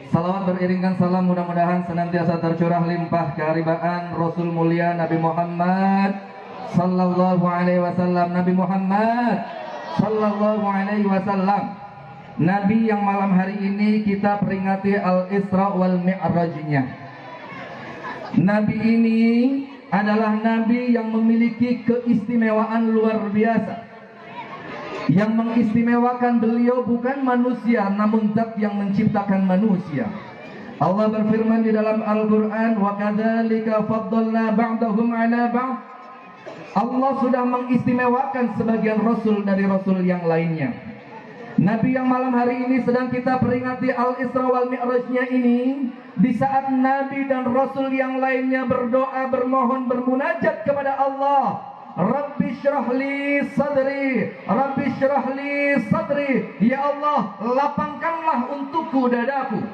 Salawat beriringan salam mudah-mudahan senantiasa tercurah limpah keharibaan Rasul mulia Nabi Muhammad sallallahu alaihi wasallam. Nabi Muhammad sallallahu alaihi wasallam, Nabi yang malam hari ini kita peringati Al-Isra wal Mi'rajnya. Nabi ini adalah Nabi yang memiliki keistimewaan luar biasa. Yang mengistimewakan beliau bukan manusia, namun zat yang menciptakan manusia. Allah berfirman di dalam Al-Quran, wa kadzalika faddalna ba'dahum 'ala ba'd. Allah sudah mengistimewakan sebagian rasul dari rasul yang lainnya. Nabi yang malam hari ini sedang kita peringati Al-Isra wal Mi'rajnya ini, di saat Nabi dan rasul yang lainnya berdoa, bermohon, bermunajat kepada Allah, Rabbi syrah li sadri, Rabbi syrah li sadri, ya Allah lapangkanlah untukku dadaku.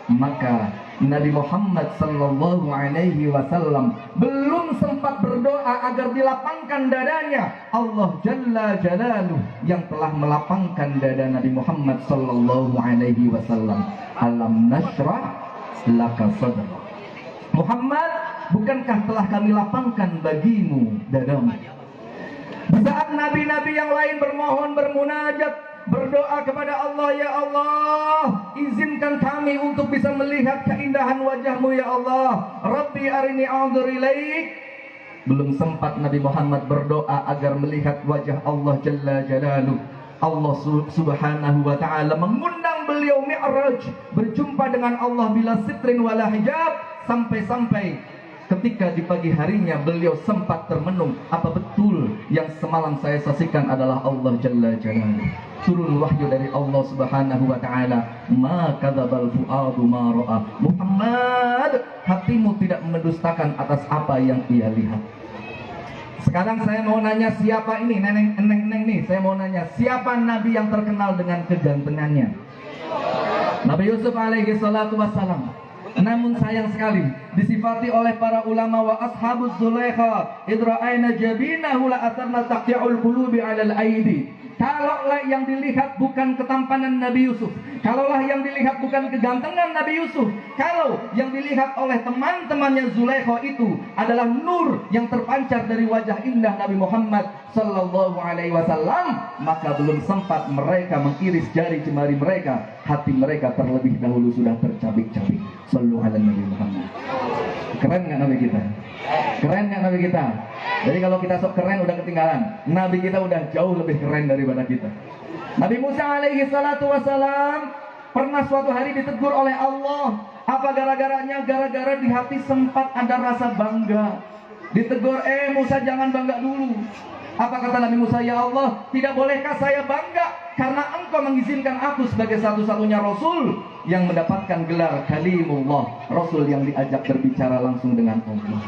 Maka Nabi Muhammad sallallahu alaihi wasallam belum sempat berdoa agar dilapangkan dadanya, Allah jalla jalaluh yang telah melapangkan dada Nabi Muhammad sallallahu alaihi wasallam. Alam nashrah laka sadrak. Muhammad, bukankah telah kami lapangkan bagimu dadamu? Di saat nabi-nabi yang lain bermohon, bermunajat, berdoa kepada Allah, ya Allah izinkan kami untuk bisa melihat keindahan wajahmu ya Allah, Rabbi arini anzur ilaik. Belum sempat Nabi Muhammad berdoa agar melihat wajah Allah jalla jalaluh, Allah subhanahu wa ta'ala mengundang beliau mi'raj, berjumpa dengan Allah bila sitrin wala hijab. Sampai-sampai ketika di pagi harinya beliau sempat termenung, apa betul yang semalam saya saksikan adalah Allah jalla jalaluh? Turun wahyu dari Allah subhanahu wa ta'ala, ma kadzabal fuadu ma ra'a. Muhammad, hatimu tidak mendustakan atas apa yang ia lihat. Sekarang saya mau nanya, siapa ini neneng nih, saya mau nanya, siapa nabi yang terkenal dengan kegantengannya? Nabi Yusuf alaihi salatu wassalam. Namun sayang sekali disifati oleh para ulama, wa ashabuz zulaikha idra'aina jabinahu la atarna taqti'ul qulubi 'alal aidi. Kalaulah yang dilihat bukan ketampanan Nabi Yusuf, kalaulah yang dilihat bukan kegantengan Nabi Yusuf, kalau yang dilihat oleh teman-temannya Zulaikha itu adalah nur yang terpancar dari wajah indah Nabi Muhammad sallallahu alaihi wasallam, maka belum sempat mereka mengiris jari jemari mereka, hati mereka terlebih dahulu sudah tercabik-cabik. Sallu ala Nabi Muhammad. Keren nggak Nabi kita? Keren nggak Nabi kita? Jadi kalau kita sok keren udah ketinggalan. Nabi kita udah jauh lebih keren daripada kita. Nabi Musa alaihi salatu wassalam pernah suatu hari ditegur oleh Allah. Apa gara-garanya? Gara-gara di hati sempat ada rasa bangga. Ditegur, Musa jangan bangga dulu. Apa kata Nabi Musa? Ya Allah, tidak bolehkah saya bangga karena engkau mengizinkan aku sebagai satu-satunya Rasul yang mendapatkan gelar Kalimullah, Rasul yang diajak berbicara langsung dengan Allah.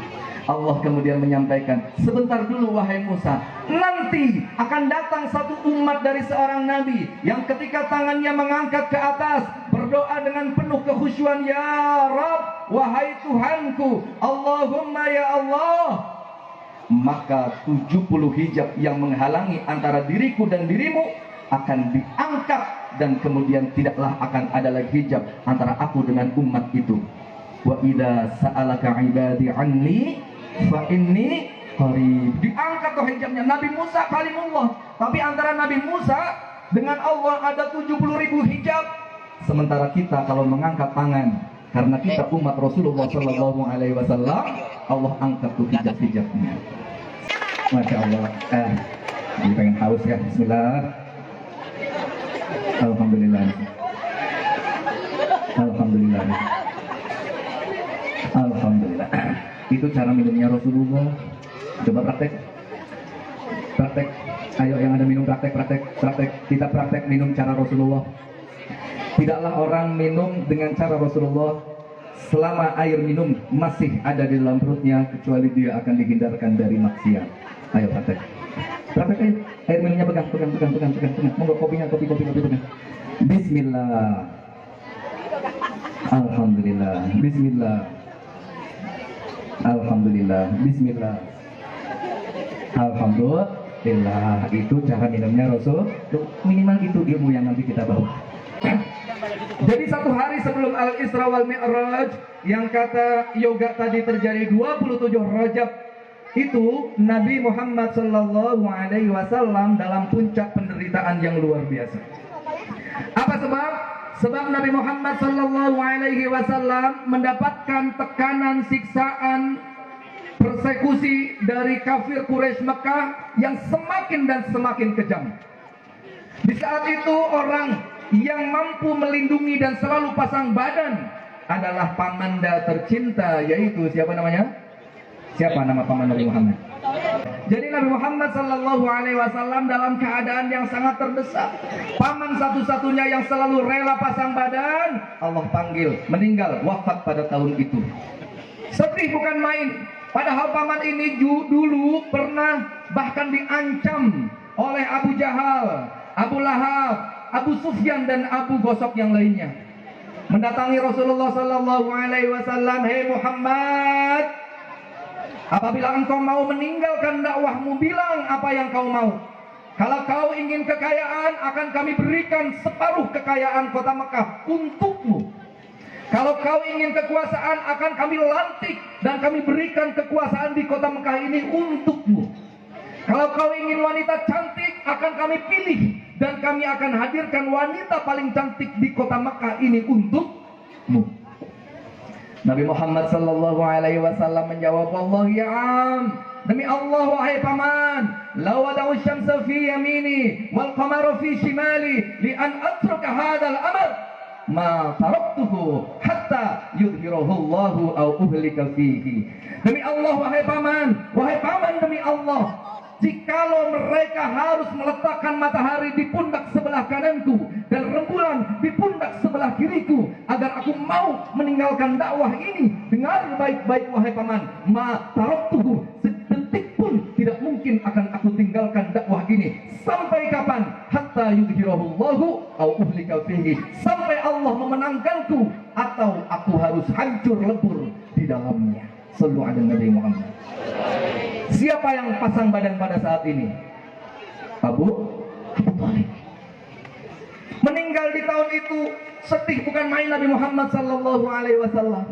Allah kemudian menyampaikan, sebentar dulu wahai Musa, nanti akan datang satu umat dari seorang Nabi yang ketika tangannya mengangkat ke atas, berdoa dengan penuh kekhusyuan, ya Rabb, wahai Tuhanku, Allahumma ya Allah, maka 70 hijab yang menghalangi antara diriku dan dirimu akan diangkat, dan kemudian tidaklah akan ada lagi hijab antara aku dengan umat itu. Wa idza sa'alaka ibadi anni fa inni qarib. Diangkat tuh hijabnya. Nabi Musa kalimullah, tapi antara Nabi Musa dengan Allah ada 70.000 hijab. Sementara kita kalau mengangkat tangan, karena kita umat Rasulullah sallallahu alaihi wasallam, Allah angkat tuh hijab-hijabnya. Masya Allah. Jadi pengen haus ya. Bismillah. Alhamdulillah. Alhamdulillah. Alhamdulillah. Itu cara minumnya Rasulullah. Coba praktek. Praktek. Ayo yang ada minum praktek. Kita praktek minum cara Rasulullah. Tidaklah orang minum dengan cara Rasulullah selama air minum masih ada di dalam perutnya, kecuali dia akan dihindarkan dari maksiat. Ayo praktek. Praktek ayo. Air minumnya pegang. Monggo kopi pegang. Bismillah. Alhamdulillah. Bismillah. Alhamdulillah. Bismillah. Alhamdulillah. Itu cara minumnya Rasul. Minimal itu ilmu yang nanti kita bawa. Jadi satu hari sebelum Al-Isra wal Mi'raj, yang kata yoga tadi terjadi 27 Rajab, itu Nabi Muhammad sallallahu alaihi wasallam dalam puncak penderitaan yang luar biasa. Apa sebab? Sebab Nabi Muhammad sallallahu alaihi wasallam mendapatkan tekanan, siksaan, persekusi dari kafir Quraisy Mekah yang semakin dan semakin kejam. Di saat itu orang yang mampu melindungi dan selalu pasang badan adalah pamanda tercinta, yaitu siapa namanya? Siapa nama paman Nabi Muhammad? Jadi Nabi Muhammad sallallahu alaihi wasallam dalam keadaan yang sangat terdesak. Paman satu-satunya yang selalu rela pasang badan, Allah panggil, meninggal, wafat pada tahun itu. Sedih bukan main. Padahal paman ini dulu pernah bahkan diancam oleh Abu Jahal, Abu Lahab, Abu Sufyan dan Abu Gosok yang lainnya. Mendatangi Rasulullah sallallahu alaihi wasallam, "Hei Muhammad, apabila engkau mau meninggalkan dakwahmu, bilang apa yang kau mau. Kalau kau ingin kekayaan, akan kami berikan separuh kekayaan kota Mekah untukmu. Kalau kau ingin kekuasaan, akan kami lantik dan kami berikan kekuasaan di kota Mekah ini untukmu. Kalau kau ingin wanita cantik, akan kami pilih dan kami akan hadirkan wanita paling cantik di kota Mekah ini untukmu." Nabi Muhammad sallallahu alaihi wasallam menjawab, "Allah ya am, demi Allah wahai paman, law wada'u syamsa fi yamini wal qamara fi shimali li an atruka hadzal amr ma taraktuhu hatta yudhhirahu Allahu aw uhlika fihi." Demi Allah wahai paman demi Allah, jikalau mereka harus meletakkan matahari di pundak sebelah kananku dan rembulan di pundak sebelah kiriku agar aku mau meninggalkan dakwah ini, dengar baik-baik wahai paman, ma taraktuhu, sedetik pun tidak mungkin akan aku tinggalkan dakwah ini. Sampai kapan? Hatta yudhhirahu Allahu aw uhlika fihi, sampai Allah memenangkanku atau aku harus hancur lebur di dalamnya. Sallu ala Nabi Muhammad. Siapa yang pasang badan pada saat ini? Abu Thalib. Meninggal di tahun itu, sedih bukan main Nabi Muhammad sallallahu alaihi wasallam.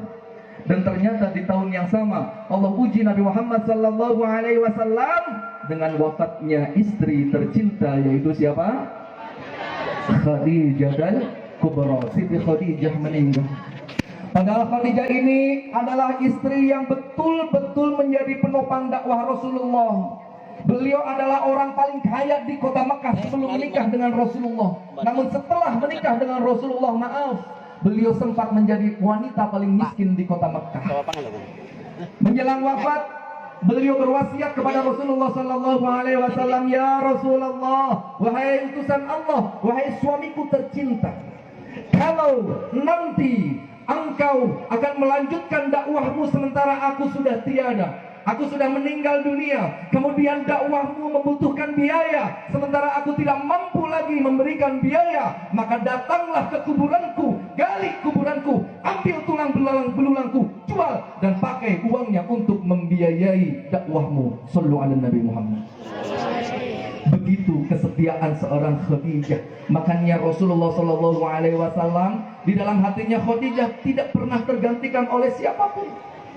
Dan ternyata di tahun yang sama Allah uji Nabi Muhammad sallallahu alaihi wasallam dengan wafatnya istri tercinta, yaitu siapa? Khadijah al-Kubra. Siti Khadijah meninggal. Padahal Khadijah ini adalah istri yang betul-betul menjadi penopang dakwah Rasulullah. Beliau adalah orang paling kaya di kota Mekah sebelum menikah dengan Rasulullah. Namun setelah menikah dengan Rasulullah, beliau sempat menjadi wanita paling miskin di kota Mekah. Menjelang wafat, beliau berwasiat kepada Rasulullah sallallahu alaihi wasallam, "Ya Rasulullah, wahai utusan Allah, wahai suamiku tercinta, kalau nanti engkau akan melanjutkan dakwahmu sementara aku sudah tiada, aku sudah meninggal dunia, kemudian dakwahmu membutuhkan biaya, sementara aku tidak mampu lagi memberikan biaya, maka datanglah ke kuburanku, gali kuburanku, ambil tulang belulangku, jual dan pakai uangnya untuk membiayai dakwahmu." Sallu ala Nabi Muhammad. Begitu kesetiaan seorang Khadijah. Makanya Rasulullah sallallahu alaihi wasallam di dalam hatinya Khadijah tidak pernah tergantikan oleh siapapun.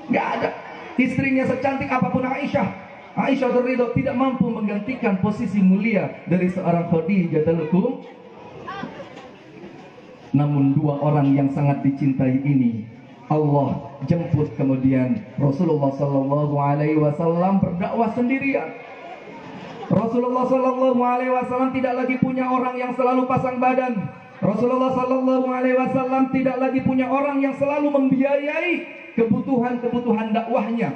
Enggak ada. Istrinya secantik apapun Aisyah, Aisyah terridho, tidak mampu menggantikan posisi mulia dari seorang Khadijah al-Kubra. Namun dua orang yang sangat dicintai ini Allah jemput, kemudian Rasulullah sallallahu alaihi wasallam berdakwah sendirian. Rasulullah sallallahu alaihi wasallam tidak lagi punya orang yang selalu pasang badan. Rasulullah sallallahu alaihi wasallam tidak lagi punya orang yang selalu membiayai kebutuhan-kebutuhan dakwahnya.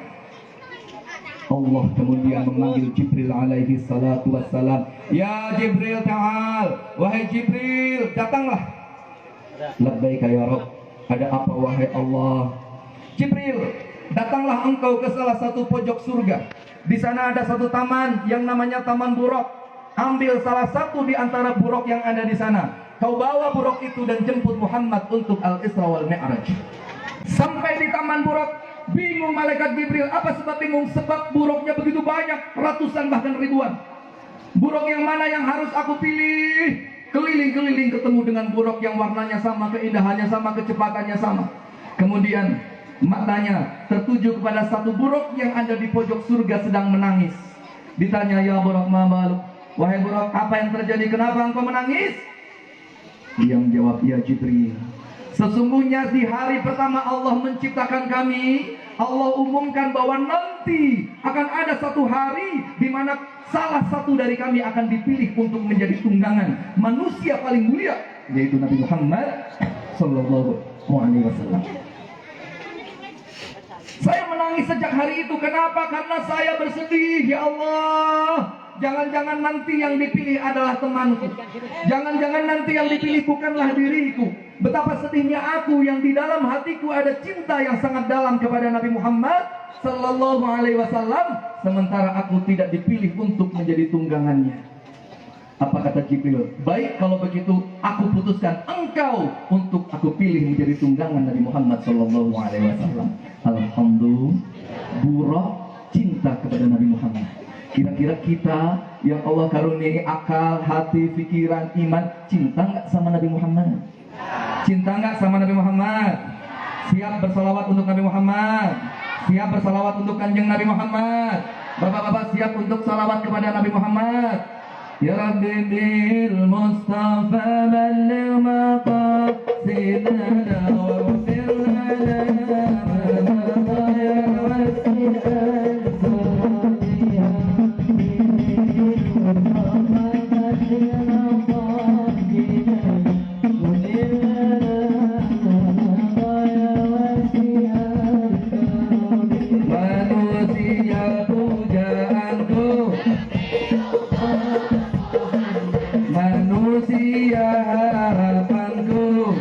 Allah kemudian memanggil Jibril alaihi salatu wassalam. "Ya Jibril, ta'al." Wahai Jibril, datanglah. Labbaika ya Rabb. Ada apa wahai Allah? Jibril, datanglah engkau ke salah satu pojok surga. Di sana ada satu taman yang namanya Taman Buraq. Ambil salah satu di antara buraq yang ada di sana. Kau bawa buraq itu dan jemput Muhammad untuk Al-Isra wal Mi'raj. Sampai di Taman Buraq, bingung malaikat Jibril. Apa sebab bingung? Sebab buraqnya begitu banyak, ratusan bahkan ribuan. Buraq yang mana yang harus aku pilih? keliling-keliling ketemu dengan buruk yang warnanya sama, keindahannya sama, kecepatannya sama. Kemudian matanya tertuju kepada satu buruk yang ada di pojok surga sedang menangis. Ditanya, ya buruk, ma baluk, wahai buruk, apa yang terjadi, kenapa engkau menangis? Dia menjawab, ya Jibril, sesungguhnya di hari pertama Allah menciptakan kami, Allah umumkan bahwa nanti akan ada satu hari di mana salah satu dari kami akan dipilih untuk menjadi tunggangan manusia paling mulia, yaitu Nabi Muhammad Sallallahu Alaihi Wasallam. Saya menangis sejak hari itu. Kenapa? Karena saya bersedih, ya Allah, jangan-jangan nanti yang dipilih adalah temanku. Jangan-jangan nanti yang dipilih bukanlah diriku. Betapa sedihnya aku yang di dalam hatiku ada cinta yang sangat dalam kepada Nabi Muhammad Sallallahu Alaihi Wasallam, sementara aku tidak dipilih untuk menjadi tunggangannya. Apa kata Jibril? Baik, kalau begitu aku putuskan engkau untuk aku pilih menjadi tunggangan Nabi Muhammad Sallallahu Alaihi Wasallam. Alhamdulillah, Buraq cinta kepada Nabi Muhammad. Kira-kira kita yang Allah karuniai akal, hati, pikiran, iman, cinta nggak sama Nabi Muhammad? Cinta nggak sama Nabi Muhammad? Siap bersalawat untuk Nabi Muhammad? Siap bersalawat untuk kanjeng Nabi Muhammad? Bapak-bapak siap untuk salawat kepada Nabi Muhammad? Ya Rabbi bil Mustafa balligh maqasidana wa fir manusia harapanku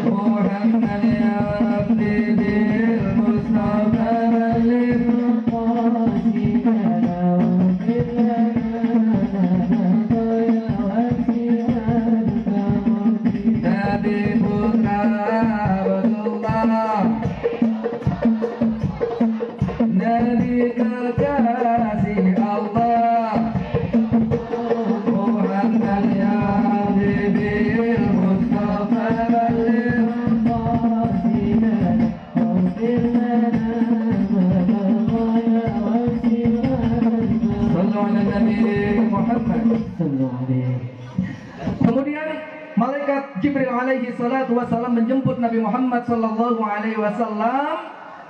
Muhammad ya Rabbi bil Mustafa balligh maqasidana wa fir Nabi putra Abdullah, Nabi kekasih Allah, Muhammad ya Habibil Mustafa balligh maqasidana wa fir Sallu ala Nabi Muhammad sallallahu alaihi. Kemudian malaikat Jibril alaihi salatu wasallam menjemput Nabi Muhammad sallallahu alaihi wasallam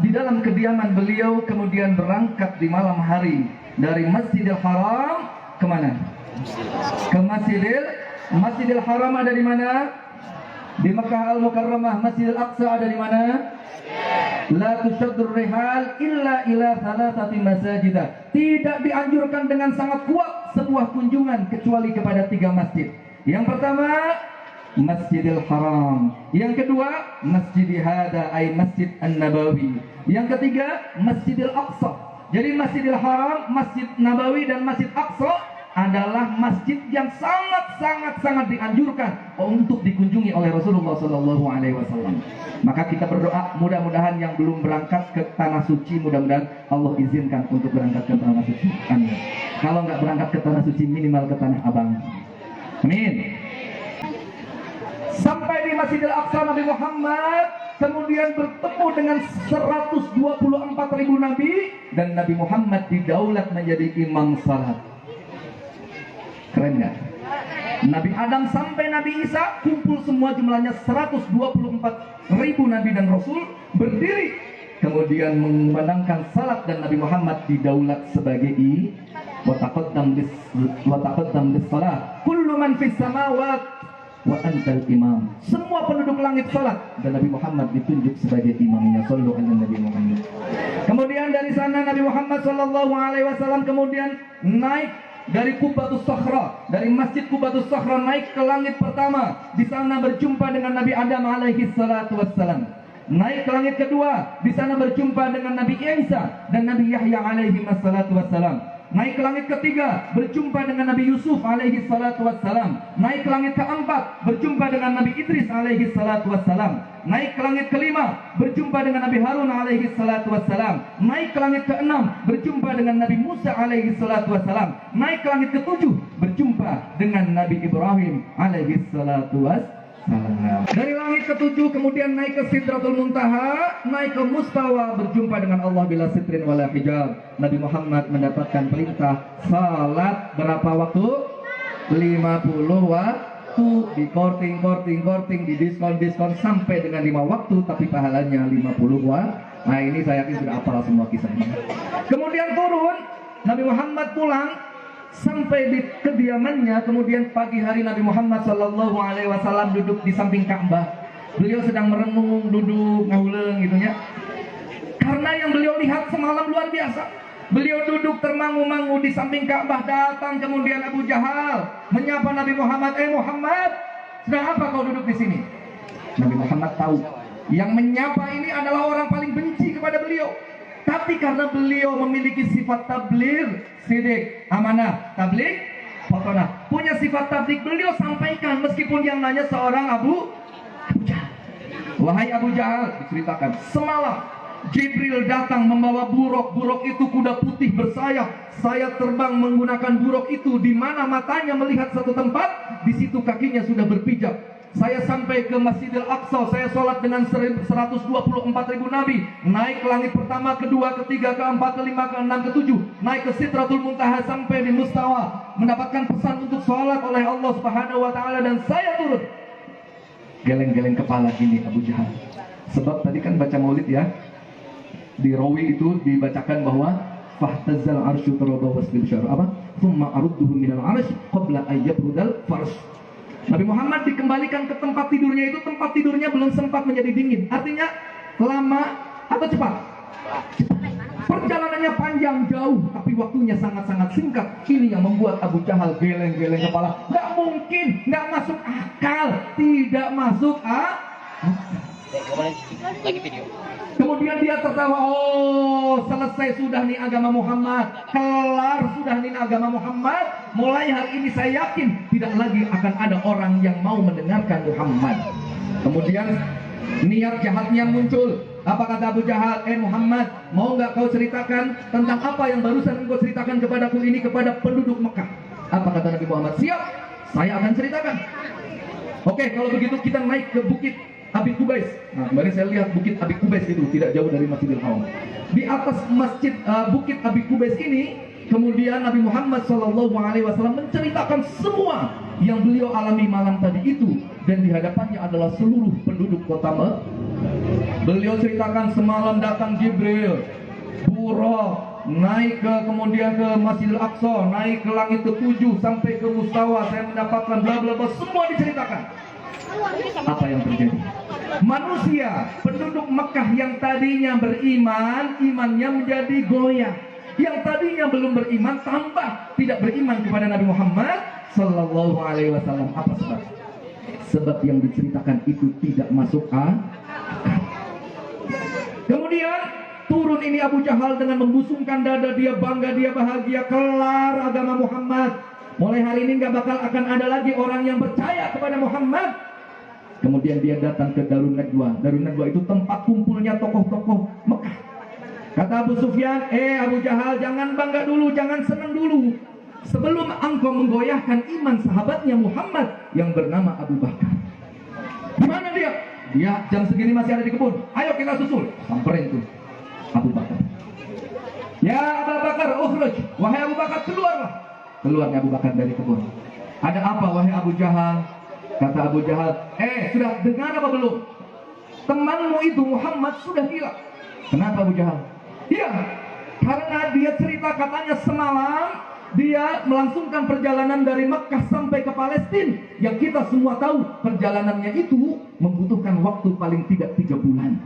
di dalam kediaman beliau, kemudian berangkat di malam hari dari Masjidil Haram kemana? Ke Masjidil Haram ada di mana? Di Makkah Al-Mukarramah. Masjidil Aqsa ada di mana? La tushaddur rihal illa ila thalathati masajidah. Tidak dianjurkan dengan sangat kuat sebuah kunjungan kecuali kepada 3 masjid. Yang pertama Masjidil Haram, yang kedua Masjid Hada ay Masjid An-Nabawi, yang ketiga Masjidil Aqsa. Jadi Masjidil Haram, Masjid Nabawi dan Masjid Aqsa adalah masjid yang sangat dianjurkan untuk dikunjungi oleh Rasulullah Sallallahu Alaihi Wasallam. Maka kita berdoa mudah-mudahan yang belum berangkat ke tanah suci, mudah-mudahan Allah izinkan untuk berangkat ke tanah suci. Amin. Kalau nggak berangkat ke tanah suci, minimal ke tanah Abang. Amin. Sampai di Masjidil Aqsa Nabi Muhammad kemudian bertemu dengan 124.000 Nabi, dan Nabi Muhammad didaulat menjadi imam salat. Keren nggak? Nabi Adam sampai Nabi Isa kumpul semua jumlahnya 124.000 Nabi dan Rasul berdiri kemudian memandangkan salat, dan Nabi Muhammad didaulat sebagai wa taqaddam bis salat kullu man fis samawati wa antal imam. Semua penduduk langit salat dan Nabi Muhammad ditunjuk sebagai imamnya. Sallu ala Nabi Muhammad. Kemudian dari sana Nabi Muhammad sallallahu alaihi wasallam kemudian naik dari Qubatus Sakhra, dari Masjid Qubatus Sakhra naik ke langit pertama. Di sana berjumpa dengan Nabi Adam alaihi salatu wassalam. Naik ke langit kedua, di sana berjumpa dengan Nabi Isa dan Nabi Yahya alaihi salatu wassalam. Naik ke langit ketiga, berjumpa dengan Nabi Yusuf alaihi salatu wassalam. Naik ke langit keempat, berjumpa dengan Nabi Idris alaihi salatu wassalam. Naik ke langit kelima, berjumpa dengan Nabi Harun alaihi salatu wassalam. Naik ke langit keenam, berjumpa dengan Nabi Musa alaihi salatu wassalam. Naik ke langit ketujuh, berjumpa dengan Nabi Ibrahim alaihi salatu wassalam. Dari langit ketujuh kemudian naik ke Sidratul Muntaha, naik ke Mustawa, berjumpa dengan Allah bila sitrin wala hijab. Nabi Muhammad mendapatkan perintah salat berapa waktu? 50 waktu. Di korting, di diskon sampai dengan 5 waktu, tapi pahalanya 50 waktu. Nah ini saya yakin sudah hafal semua kisahnya. Kemudian turun, Nabi Muhammad pulang sampai di kediamannya. Kemudian pagi hari Nabi Muhammad Sallallahu Alaihi Wasallam duduk di samping Ka'bah. Beliau sedang merenung, duduk ngahuleng gitu ya. Karena yang beliau lihat semalam luar biasa. Beliau duduk termangu-mangu di samping Ka'bah. Datang kemudian Abu Jahal menyapa Nabi Muhammad. Muhammad, sedang apa kau duduk di sini? Nabi Muhammad tahu yang menyapa ini adalah orang paling benci kepada beliau. Tapi karena beliau memiliki sifat tabligh, sidik, amanah, tabligh, fotonah, punya sifat tabligh, beliau sampaikan meskipun yang nanya seorang Abu Jahal. Wahai Abu Jahal, diceritakan semalam Jibril datang membawa buruk. Buruk itu kuda putih bersayap. Saya terbang menggunakan buruk itu. Di mana matanya melihat satu tempat, di situ kakinya sudah berpijak. Saya sampai ke Masjidil Aqsa, saya sholat dengan 124.000 nabi. Naik ke langit pertama, kedua, ketiga, keempat, kelima, keenam, ketujuh. Naik ke Sidratul Muntaha sampai di Mustawa, mendapatkan pesan untuk sholat oleh Allah Subhanahu wa Ta'ala. Dan saya turun, geleng-geleng kepala gini Abu Jahal. Sebab tadi kan baca maulid ya, di rawi itu dibacakan bahwa fahtazal arsyu tarada wasbil syar apa? Thumma arudduhu minal arsy qabla ayyabrudal farsh. Nabi Muhammad dikembalikan ke tempat tidurnya itu, tempat tidurnya belum sempat menjadi dingin. Artinya lama atau cepat? Perjalanannya panjang jauh, tapi waktunya sangat-sangat singkat. Ini yang membuat Abu Jahal geleng-geleng kepala. Nggak mungkin, nggak masuk akal, tidak masuk akal. Lagi video. Kemudian dia tertawa, oh selesai sudah nih agama Muhammad, kelar sudah nih agama Muhammad. Mulai hari ini saya yakin tidak lagi akan ada orang yang mau mendengarkan Muhammad. Kemudian niat jahatnya muncul. Apa kata Abu Jahal? Muhammad, mau nggak kau ceritakan tentang apa yang barusan engkau ceritakan kepadaku ini kepada penduduk Mekah? Apa kata Nabi Muhammad? Siap, saya akan ceritakan. Oke, kalau begitu kita naik ke bukit Abi Kubais. Nah, kemarin saya lihat bukit Abi Kubais itu tidak jauh dari Masjidil Haram. Di atas masjid bukit Abi Kubais ini, kemudian Nabi Muhammad SAW menceritakan semua yang beliau alami malam tadi itu, dan di hadapannya adalah seluruh penduduk kota Mekah. Beliau ceritakan semalam datang Jibril, Buraq, naik ke kemudian ke Masjidil Aqsa, naik ke langit ke-7 sampai ke Mustawa, saya mendapatkan bla bla bla, semua diceritakan. Apa yang terjadi? Manusia, penduduk Mekah yang tadinya beriman, imannya menjadi goyah. Yang tadinya belum beriman, tambah tidak beriman kepada Nabi Muhammad Sallallahu Alaihi Wasallam. Apa sebab? Sebab yang diceritakan itu tidak masuk akal. Kemudian turun ini Abu Jahal dengan membusungkan dada, dia bangga, dia bahagia, kelar agama Muhammad. Mulai hari ini nggak bakal akan ada lagi orang yang percaya kepada Muhammad. Kemudian dia datang ke Darun Nadwa. Darun Nadwa itu tempat kumpulnya tokoh-tokoh Mekah. Kata Abu Sufyan, Abu Jahal, jangan bangga dulu, jangan senang dulu, sebelum engkau menggoyahkan iman sahabatnya Muhammad yang bernama Abu Bakar. Di mana dia? Dia jam segini masih ada di kebun. Ayo kita susul. Samperin tuh Abu Bakar. Ya Abu Bakar, ukhruj. Wahai Abu Bakar, keluarlah. Keluarnya Abu Bakar dari kebun. Ada apa wahai Abu Jahal? Kata Abu Jahal, sudah dengar apa belum? Temanmu itu Muhammad sudah gila. Kenapa Abu Jahal? Iya, karena dia cerita katanya semalam dia melangsungkan perjalanan dari Mekah sampai ke Palestina. Yang kita semua tahu perjalanannya itu membutuhkan waktu paling tidak 3 bulan.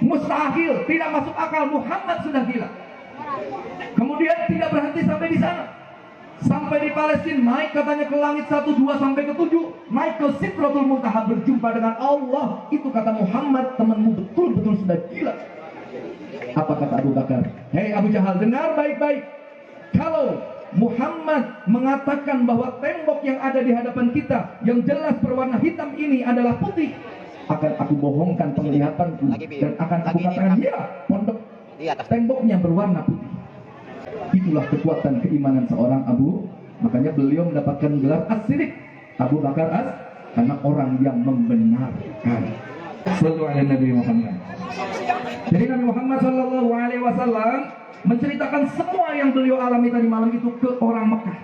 Mustahil, tidak masuk akal, Muhammad sudah gila. Kemudian tidak berhenti sampai di sana. Sampai di Palestina, naik katanya ke langit 1, 2 sampai ke 7, naik ke Sidratul Muntaha, berjumpa dengan Allah. Itu kata Muhammad, temanmu betul-betul sudah gila. Apa kata Abu Bakar? Hei Abu Jahal, dengar baik-baik. Kalau Muhammad mengatakan bahwa tembok yang ada di hadapan kita yang jelas berwarna hitam ini adalah putih, akan aku bohongkan penglihatanku dan akan aku katakan, ya, pondok temboknya berwarna putih. Itulah kekuatan keimanan seorang Abu. Makanya beliau mendapatkan gelar As-Siddiq, Abu Bakar karena orang yang membenarkan. Sallallahu alaihi Nabi Muhammad. Jadi Nabi Muhammad sallallahu alaihi wasallam menceritakan semua yang beliau alami tadi malam itu ke orang Mekah.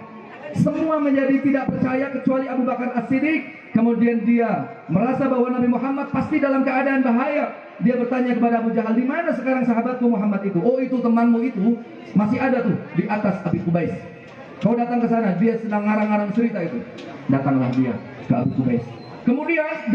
Semua menjadi tidak percaya kecuali Abu Bakar As-Siddiq. Kemudian dia merasa bahwa Nabi Muhammad pasti dalam keadaan bahaya. Dia bertanya kepada Abu Jahal, di mana sekarang sahabatku Muhammad itu? Oh, itu temanmu itu masih ada tuh di atas Abi Qubais. Kau datang ke sana, dia sedang ngarang-ngarang cerita itu. Datanglah dia ke Abi Qubais. Kemudian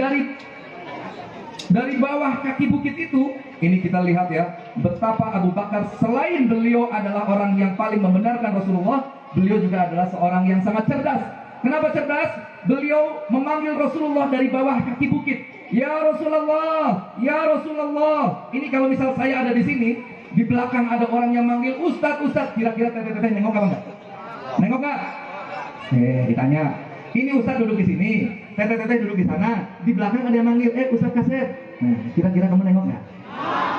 dari bawah kaki bukit itu, ini kita lihat ya, betapa Abu Bakar selain beliau adalah orang yang paling membenarkan Rasulullah, beliau juga adalah seorang yang sangat cerdas. Kenapa cerdas? Beliau memanggil Rasulullah dari bawah kaki bukit. Ya Rasulullah, ya Rasulullah. Ini kalau misal saya ada di sini, di belakang ada orang yang manggil Ustadz, Ustadz. Kira-kira teteh nengok apa enggak? Nengok enggak? Ditanya. Ini Ustadz duduk di sini, teteh duduk di sana. Di belakang ada yang manggil, Ustadz Kasep. Kira-kira kamu nengok enggak?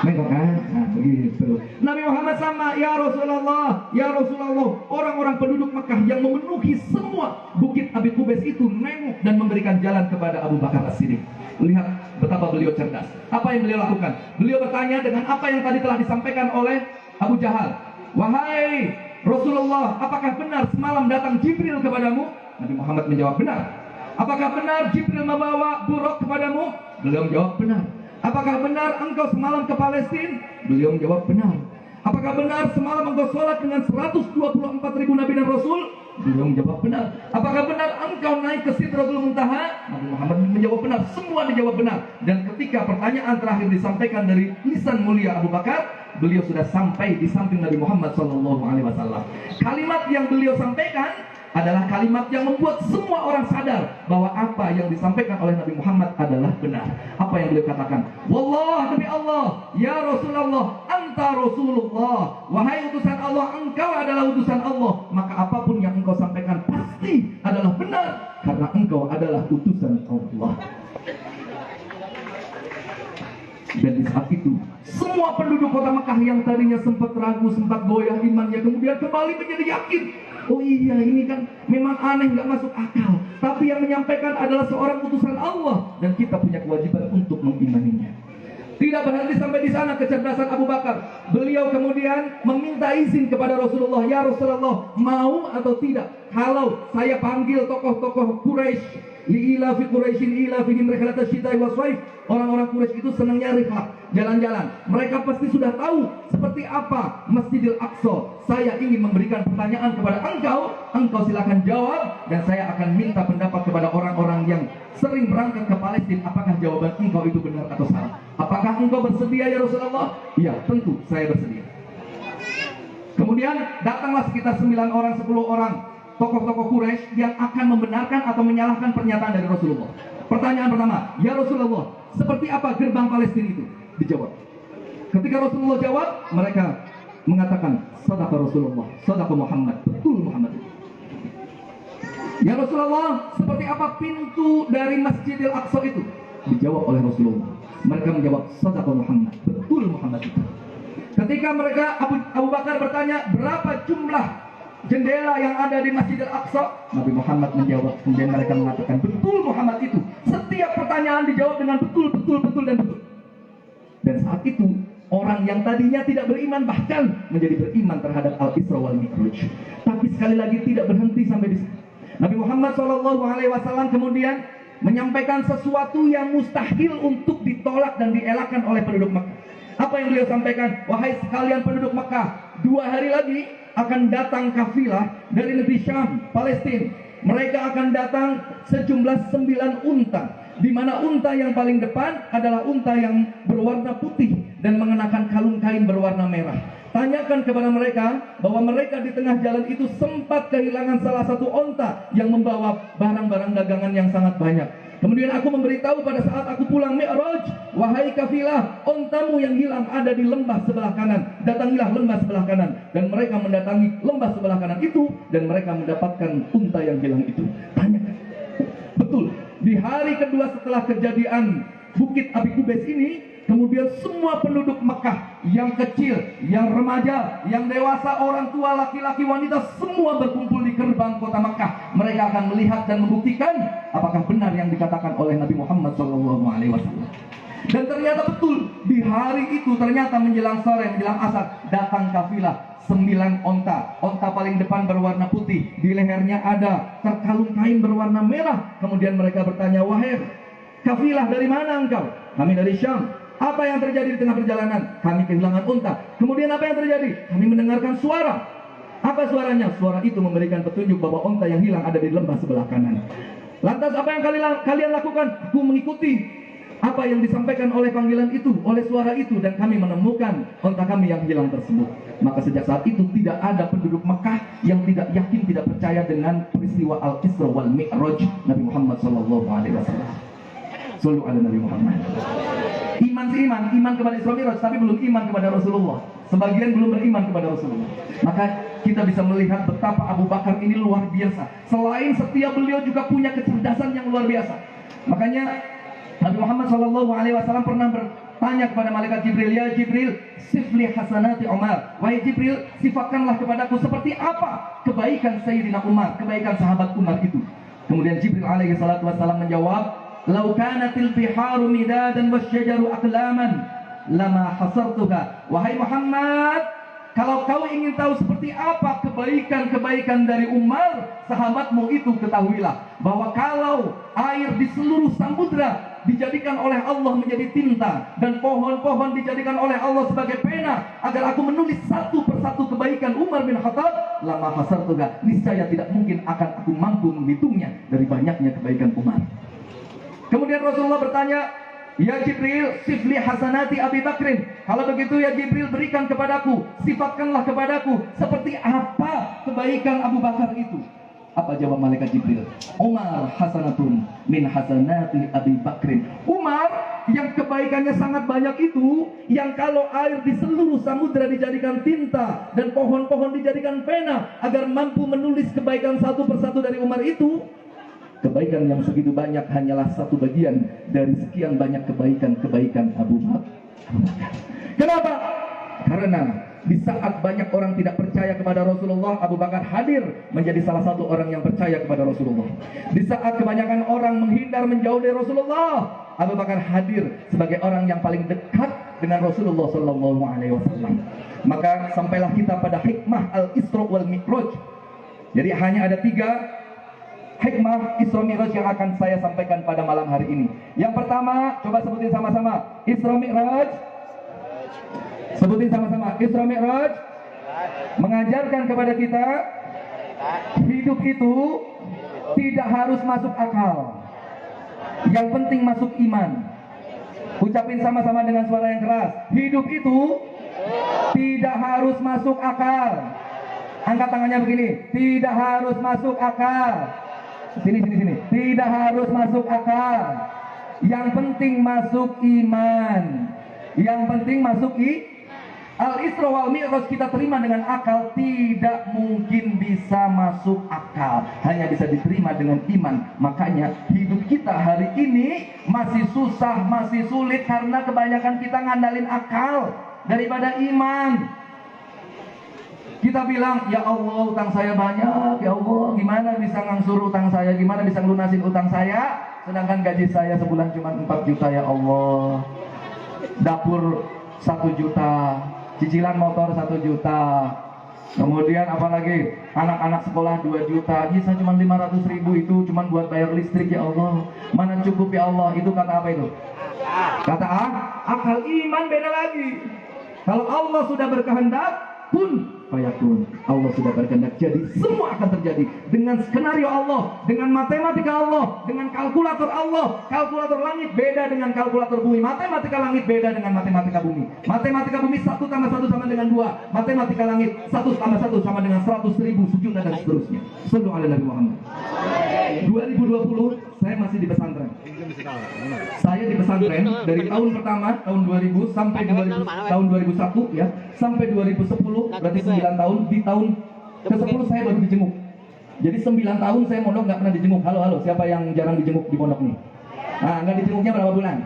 Nengok kan? Nah, begitu. Nabi Muhammad sama, ya Rasulullah, ya Rasulullah. Orang-orang penduduk Mekah yang memenuhi semua bukit Abi Qubais itu nengok dan memberikan jalan kepada Abu Bakar As-Siddiq. Lihat betapa beliau cerdas. Apa yang beliau lakukan? Beliau bertanya dengan apa yang tadi telah disampaikan oleh Abu Jahal. Wahai Rasulullah, apakah benar semalam datang Jibril kepadamu? Nabi Muhammad menjawab, benar. Apakah benar Jibril membawa buruk kepadamu? Beliau menjawab, benar. Apakah benar engkau semalam ke Palestina? Beliau menjawab, benar. Apakah benar semalam engkau sholat dengan 124.000 Nabi dan Rasul? Beliau menjawab, benar. Apakah benar engkau naik ke Sidratul Muntaha? Nabi Muhammad menjawab, benar. Semua dijawab benar. Dan ketika pertanyaan terakhir disampaikan dari lisan mulia Abu Bakar, beliau sudah sampai di samping Nabi Muhammad SAW. Kalimat yang beliau sampaikan adalah kalimat yang membuat semua orang sadar bahwa apa yang disampaikan oleh Nabi Muhammad adalah benar. Apa yang beliau katakan? Wallah, demi Allah, ya Rasulullah, anta Rasulullah. Wahai utusan Allah, engkau adalah utusan Allah. Maka apapun yang engkau sampaikan pasti adalah benar, karena engkau adalah utusan Allah. Dan di saat itu, semua penduduk kota Mekah yang tadinya sempat ragu, sempat goyah imannya, kemudian kembali menjadi yakin. Oh iya, ini kan memang aneh, nggak masuk akal. Tapi yang menyampaikan adalah seorang utusan Allah, dan kita punya kewajiban untuk mengimaninya. Tidak berhenti sampai di sana kecerdasan Abu Bakar. Beliau kemudian meminta izin kepada Rasulullah, ya Rasulullah, mau atau tidak kalau saya panggil tokoh-tokoh Quraisy, liila fi Quraisyin ila fihim rihlatash syita'i was shaif. Orang-orang Quraisy itu senangnya rihlah, jalan-jalan. Mereka pasti sudah tahu seperti apa Masjidil Aqsa. Saya ingin memberikan pertanyaan kepada engkau silakan jawab, dan saya akan minta pendapat kepada orang-orang yang sering berangkat ke Palestina. Apakah jawaban engkau itu benar atau salah? Apakah engkau bersedia ya Rasulullah? Iya, tentu saya bersedia. Kemudian datanglah sekitar 9 orang, 10 orang tokoh-tokoh Quraisy yang akan membenarkan atau menyalahkan pernyataan dari Rasulullah. Pertanyaan pertama, ya Rasulullah, seperti apa gerbang Palestina itu? Dijawab. Ketika Rasulullah jawab, mereka mengatakan, sadaqa Rasulullah, sadaqa Muhammad, betul Muhammad itu. Ya Rasulullah, seperti apa pintu dari Masjidil Aqsa itu? Dijawab oleh Rasulullah. Mereka menjawab, sadaqa Muhammad, betul Muhammad itu. Ketika mereka, Abu Bakar bertanya, berapa jumlah jendela yang ada di Masjidil Aqsa? Nabi Muhammad menjawab. Kemudian mereka mengatakan, betul Muhammad itu. Setiap pertanyaan dijawab dengan betul, betul, betul, dan betul. Dan saat itu orang yang tadinya tidak beriman bahkan menjadi beriman terhadap Al-Isra wal Mi'raj. Tapi sekali lagi tidak berhenti sampai di sana. Nabi Muhammad SAW kemudian menyampaikan sesuatu yang mustahil untuk ditolak dan dielakkan oleh penduduk Mekah. Apa yang beliau sampaikan? Wahai sekalian penduduk Mekah, 2 hari lagi akan datang kafilah dari negeri Syam, Palestina. Mereka akan datang sejumlah 9 unta, di mana unta yang paling depan adalah unta yang berwarna putih dan mengenakan kalung kain berwarna merah. Tanyakan kepada mereka bahwa mereka di tengah jalan itu sempat kehilangan salah satu unta yang membawa barang-barang dagangan yang sangat banyak. Kemudian aku memberitahu pada saat aku pulang Mi'raj, wahai kafilah, ontamu yang hilang ada di lembah sebelah kanan. Datangilah lembah sebelah kanan. Dan mereka mendatangi lembah sebelah kanan itu, dan mereka mendapatkan unta yang hilang itu. Tanyakan. Betul, di hari kedua setelah kejadian Bukit Abi Kubais ini, kemudian semua penduduk Mekah, yang kecil, yang remaja, yang dewasa, orang tua, laki-laki, wanita, semua berkumpul di gerbang kota Mekah. Mereka akan melihat dan membuktikan apakah benar yang dikatakan oleh Nabi Muhammad SAW. Dan ternyata betul, di hari itu ternyata menjelang sore, menjelang asar, datang kafilah 9 onta. Onta paling depan berwarna putih, di lehernya ada terkalung kain berwarna merah. Kemudian mereka bertanya, wahai kafilah, dari mana engkau? Kami dari Syam. Apa yang terjadi di tengah perjalanan? Kami kehilangan unta. Kemudian apa yang terjadi? Kami mendengarkan suara. Apa suaranya? Suara itu memberikan petunjuk bahwa unta yang hilang ada di lembah sebelah kanan. Lantas apa yang kalian lakukan? Aku mengikuti apa yang disampaikan oleh panggilan itu, oleh suara itu, dan kami menemukan unta kami yang hilang tersebut. Maka sejak saat itu tidak ada penduduk Mekah yang tidak yakin, tidak percaya dengan peristiwa Al-Isra wal Mi'raj Nabi Muhammad SAW. Sallu ala Nabi Muhammad. Iman kepada Isra Mi'raj, tapi belum iman kepada Rasulullah. Sebagian belum beriman kepada Rasulullah. Maka kita bisa melihat betapa Abu Bakar ini luar biasa. Selain setia, beliau juga punya kecerdasan yang luar biasa. Makanya Nabi Muhammad SAW pernah bertanya kepada malaikat Jibril, ya Jibril, sifli hasanati Umar. Wahai Jibril, sifatkanlah kepadaku seperti apa kebaikan Sayyidina Umar, kebaikan sahabat Umar itu. Kemudian Jibril alaihissalam menjawab, lau kanatil biharu midadan wasyajaru aqlaman lama hasartuha. Wahai Muhammad, kalau kau ingin tahu seperti apa kebaikan-kebaikan dari Umar, sahabatmu itu, ketahuilah bahwa kalau air di seluruh samudra dijadikan oleh Allah menjadi tinta, dan pohon-pohon dijadikan oleh Allah sebagai pena, agar aku menulis satu persatu kebaikan Umar bin Khattab, lama hasartuha, niscaya tidak mungkin akan aku mampu menghitungnya dari banyaknya kebaikan Umar. Kemudian Rasulullah bertanya, ya Jibril, sifli hasanati Abi Bakrin. Kalau begitu ya Jibril, berikan kepadaku, sifatkanlah kepadaku seperti apa kebaikan Abu Bakar itu. Apa jawab malaikat Jibril? Umar hasanatun min hasanati Abi Bakrin. Umar yang kebaikannya sangat banyak itu, yang kalau air di seluruh samudra dijadikan tinta dan pohon-pohon dijadikan pena agar mampu menulis kebaikan satu persatu dari Umar itu, kebaikan yang segitu banyak hanyalah satu bagian dari sekian banyak kebaikan-kebaikan Abu Bakar. Kenapa? Karena di saat banyak orang tidak percaya kepada Rasulullah, Abu Bakar hadir menjadi salah satu orang yang percaya kepada Rasulullah. Di saat kebanyakan orang menghindar menjauh dari Rasulullah, Abu Bakar hadir sebagai orang yang paling dekat dengan Rasulullah SAW. Maka sampailah kita pada hikmah Al-Isra wal Mi'raj. Jadi hanya ada 3 hikmah Isra Mi'raj yang akan saya sampaikan pada malam hari ini. Yang pertama, coba sebutin sama-sama. Isra Mi'raj. Sebutin sama-sama. Isra Mi'raj mengajarkan kepada kita hidup itu tidak harus masuk akal. Yang penting masuk iman. Ucapin sama-sama dengan suara yang keras. Hidup itu tidak harus masuk akal. Angkat tangannya begini. Tidak harus masuk akal. Sini. Tidak harus masuk akal. Yang penting masuk iman. Yang penting masuk Al-Isra wal Mi'raj kita terima dengan akal, tidak mungkin bisa masuk akal. Hanya bisa diterima dengan iman. Makanya hidup kita hari ini masih susah, masih sulit karena kebanyakan kita ngandalin akal daripada iman. Kita bilang, ya Allah utang saya banyak, ya Allah gimana bisa ngangsur utang saya, gimana bisa lunasin utang saya, sedangkan gaji saya sebulan cuma 4 juta ya Allah. Dapur 1 juta, cicilan motor 1 juta, kemudian apalagi anak-anak sekolah 2 juta, saya cuma 500 ribu itu cuma buat bayar listrik ya Allah, mana cukup ya Allah. Itu kata apa itu? Kata akal. Iman beda lagi. Kalau Allah sudah berkehendak, kun fayakun. Allah sudah berkehendak, jadi semua akan terjadi dengan skenario Allah, dengan matematika Allah, dengan kalkulator Allah. Kalkulator langit beda dengan kalkulator bumi. Matematika langit beda dengan matematika bumi. Matematika bumi 1 tambah 1 sama dengan 2. Matematika langit 1 tambah 1 sama dengan 100.000, sejuta dan seterusnya. Sallu ala Nabi Muhammad. 2020 saya masih di pesantren. Saya di pesantren dari tahun pertama tahun 2000 sampai 2000, tahun 2001 ya, sampai 2010 berarti 9 tahun. Di tahun ke-10 saya baru dijenguk. Jadi 9 tahun saya mondok nggak pernah dijenguk. Halo, siapa yang jarang dijenguk di pondok nih? Nah, nggak dijenguknya berapa bulan?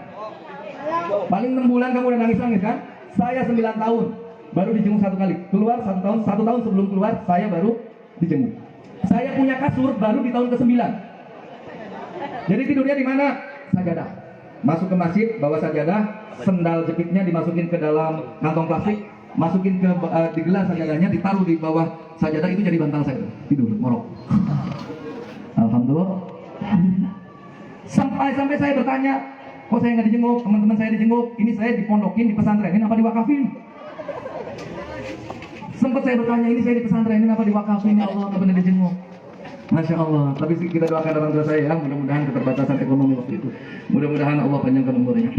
Paling 6 bulan kamu udah nangis-nangis kan? Saya 9 tahun baru dijenguk 1 kali. Keluar 1 tahun, 1 tahun sebelum keluar saya baru dijenguk. Saya punya kasur baru di tahun ke-9. Jadi tidurnya di mana? Sajadah. Masuk ke masjid, bawa sajadah, sendal jepitnya dimasukin ke dalam kantong plastik, masukin ke digelas sajadahnya, ditaruh di bawah sajadah, itu jadi bantal saya. Tidur morok. Alhamdulillah. Sampai saya bertanya, kok saya nggak dijenguk? Teman-teman saya dijenguk. Ini saya dipondokin, di pesantren, ini apa diwakafin? Sempat saya bertanya, ini saya di pesantren, ini apa diwakafin? Ya Allah, nggak pernah dijenguk. Masya Allah. Tapi kita doakan orang tua saya ya, mudah-mudahan keterbatasan ekonomi waktu itu, mudah-mudahan Allah panjangkan umurnya.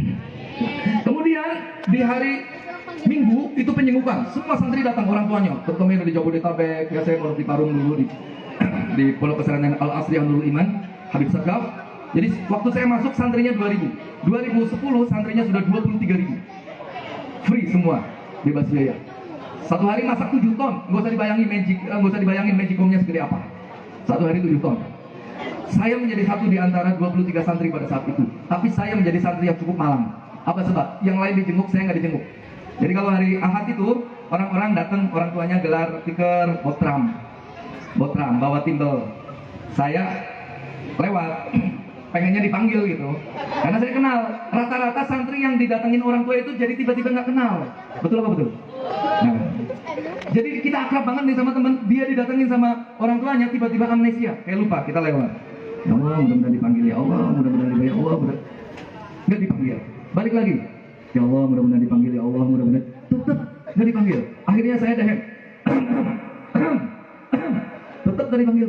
Kemudian di hari Minggu itu penyengukan, semua santri datang, orang tuanya, terutama di Jabodetabek. Ya, saya baru di Parung dulu di Pondok Pesantren Al Asri Nurul Iman Habib Sagaf. Jadi waktu saya masuk santrinya 2010 santrinya sudah 23.000. Free semua, bebas biaya. Satu hari masak 7 ton, nggak usah dibayangin magicomnya segede apa. Satu hari 7 ton. Saya menjadi satu di antara 23 santri pada saat itu. Tapi saya menjadi santri yang cukup malang. Apa sebab? Yang lain dijenguk, saya nggak dijenguk. Jadi kalau hari Ahad itu orang-orang datang, orang tuanya gelar stiker botram, bawa timbel. Saya lewat, pengennya dipanggil gitu. Karena saya kenal, rata-rata santri yang didatengin orang tua itu jadi tiba-tiba nggak kenal. Betul apa betul? Nah, jadi kita akrab banget nih sama teman, dia didatengin sama orang tuanya, tiba-tiba amnesia, kayak lupa, kita lewat. Ya Allah, mudah-mudahan dipanggil ya Allah, mudah-mudahan dibayar Allah, nggak dipanggil. Balik lagi, ya Allah, mudah-mudahan dipanggil ya Allah, mudah-mudahan, tetap nggak dipanggil. Akhirnya saya dehem, tetap nggak dipanggil.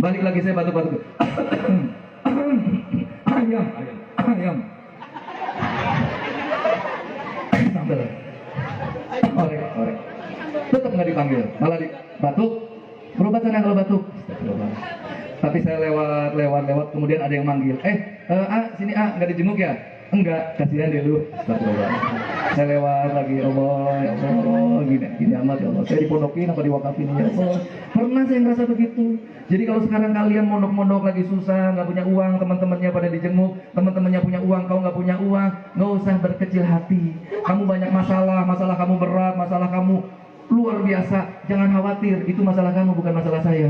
Balik lagi saya batuk-batuk. ayam. Sambal. Orek. Tetap nggak dipanggil, malah batuk. Berobat sana kalau batuk. Tapi saya lewat, kemudian ada yang manggil. Sini nggak dijenguk ya? Enggak, kasihan dia lu. Saya lewat lagi, Allah, ya Allah, gini amat ya Allah. Saya dipondokin apa diwakafin ya Allah. Pernah saya ngerasa begitu. Jadi kalau sekarang kalian mondok-mondok lagi susah, nggak punya uang, teman-temannya pada dijenguk, teman-temannya punya uang, kau nggak punya uang, nggak usah berkecil hati. Kamu banyak masalah kamu berat, masalah kamu luar biasa. Jangan khawatir, itu masalah kamu, bukan masalah saya.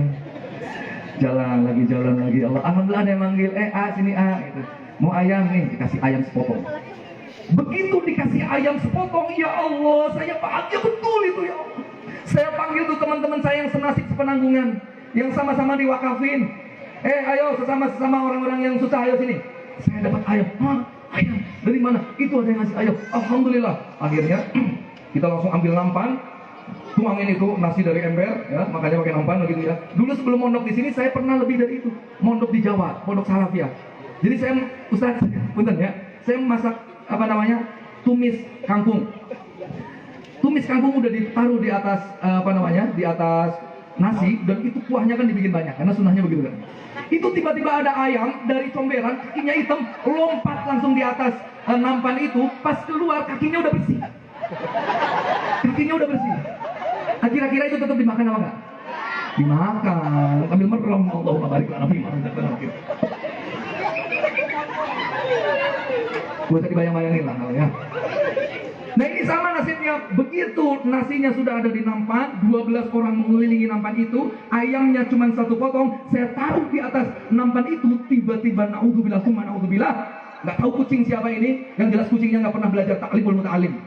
Jalan lagi Allah. Alhamdulillah ada yang manggil, sini gitu. Mau ayam nih, dikasih ayam sepotong. Begitu dikasih ayam sepotong, ya Allah, saya bahagia betul itu ya Allah. Saya panggil tuh teman-teman saya yang senasib sepenanggungan, yang sama-sama diwakafin. Ayo sesama orang-orang yang susah, ayo sini. Saya dapat ayam. Ayam dari mana? Itu ada yang ngasih ayam. Alhamdulillah. Akhirnya kita langsung ambil nampan, tuangin itu nasi dari ember, ya, makanya pakai nampan begitu ya. Dulu sebelum mondok di sini saya pernah lebih dari itu, mondok di Jawa, mondok Salafiyah. Jadi saya, Ustaz, punten ya, saya masak tumis kangkung. Tumis kangkung udah ditaruh di atas di atas nasi, dan itu kuahnya kan dibikin banyak karena sunnahnya begitu kan. Itu tiba-tiba ada ayam dari comberan, kakinya hitam, lompat langsung di atas nampan itu, pas keluar kakinya udah bersih. Kira-kira itu tetap dimakan apa enggak? Dimakan, sambil merem, Allahumma barik lana fi ma razaqtana. Gue usah dibayang-bayangin lah ya. Nah ini sama nasibnya, begitu nasinya sudah ada di nampan, 12 orang mengelilingi nampan itu, ayamnya cuma 1 potong, saya taruh di atas nampan itu, tiba-tiba naudzubillah, nggak tahu kucing siapa ini, yang jelas kucingnya nggak pernah belajar taklimul muta'alim.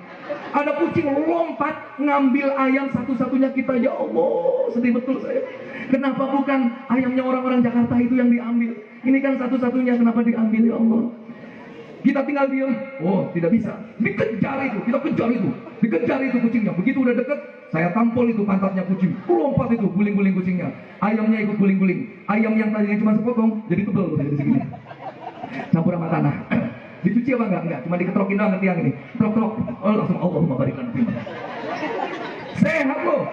Ada kucing lompat ngambil ayam satu-satunya kita, ya Allah, sedih betul saya. Kenapa bukan ayamnya orang-orang Jakarta itu yang diambil? Ini kan satu-satunya, kenapa diambil ya Allah? Kita tinggal diam, tidak bisa. Dikejar itu kucingnya. Begitu udah deket, saya tampol itu pantatnya kucing. Lompat itu, guling-guling kucingnya. Ayamnya ikut guling-guling. Ayam yang tadinya cuma sepotong, jadi tebel loh dari segini. Campur sama tanah. Dicuci apa enggak? Cuma diketrokin doang ke tiang ini. Trok. Langsung Allahumma barik lana fi ma. Sehat loh.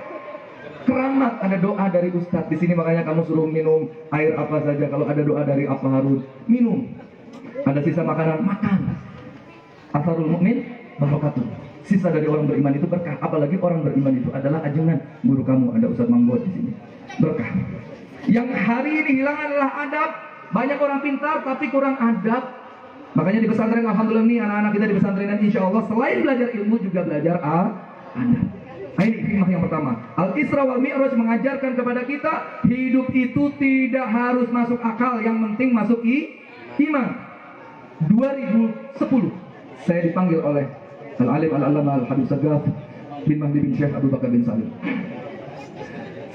keramat, ada doa dari Ustadz di sini, makanya kamu suruh minum air apa saja. Kalau ada doa dari apa harus minum. Ada sisa makanan, makan. Atharul mu'min barokatuh. Sisa dari orang beriman itu berkah. Apalagi orang beriman itu adalah ajengan guru kamu, ada Ustadz Manggot di sini. Berkah. Yang hari ini hilang adalah adab. Banyak orang pintar tapi kurang adab. Makanya di pesantren, alhamdulillah nih anak-anak kita di pesantren, insya Allah selain belajar ilmu juga belajar adab. Nah, ini hikmah yang pertama. Al-Isra wal Mi'raj mengajarkan kepada kita hidup itu tidak harus masuk akal, yang penting masuk iman. 2010 saya dipanggil oleh Al-Alim Al-Allamah Al-Habib Sagaf bin Mahdi bin Syekh Abu Bakar bin Salim.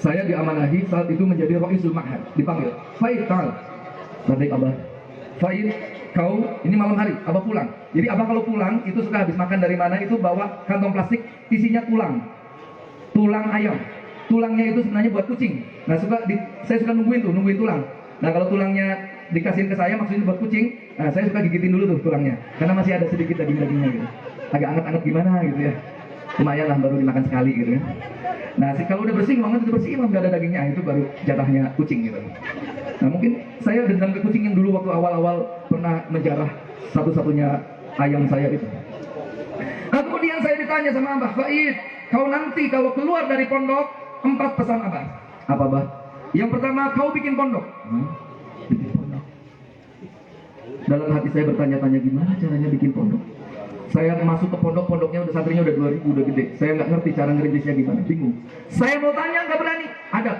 Saya diamanahi saat itu menjadi Roisul Ma'had. Dipanggil, Faid ta'al. Nanti Abah, Faid, kau ini malam hari, Abah pulang. Jadi Abah kalau pulang itu suka habis makan dari mana itu bawa kantong plastik isinya tulang ayam. Tulangnya itu sebenarnya buat kucing. Nah saya suka nungguin tulang. Nah kalau tulangnya dikasihin ke saya maksudnya buat kucing, nah saya suka gigitin dulu tuh tulangnya, karena masih ada sedikit daging-dagingnya gitu. Agak anget-anget gimana gitu ya. Lumayan lah, baru dimakan sekali gitu ya. Nah kalau udah bersih banget, udah bersih emang gak ada dagingnya, itu baru jatahnya kucing gitu. Nah mungkin saya dendam ke kucing yang dulu waktu awal-awal pernah menjarah satu-satunya ayam saya itu. Nah kemudian saya ditanya sama Abah, Faid, kau nanti kalau keluar dari pondok 4 pesan Abah. Apa Abah? Yang pertama, kau bikin pondok. Bikin pondok. Dalam hati saya bertanya-tanya, gimana caranya bikin pondok? Saya masuk ke pondoknya udah santrinya udah 2000, udah gede. Saya nggak ngerti cara ngerintisnya gimana, bingung. Saya mau tanya nggak berani, adab.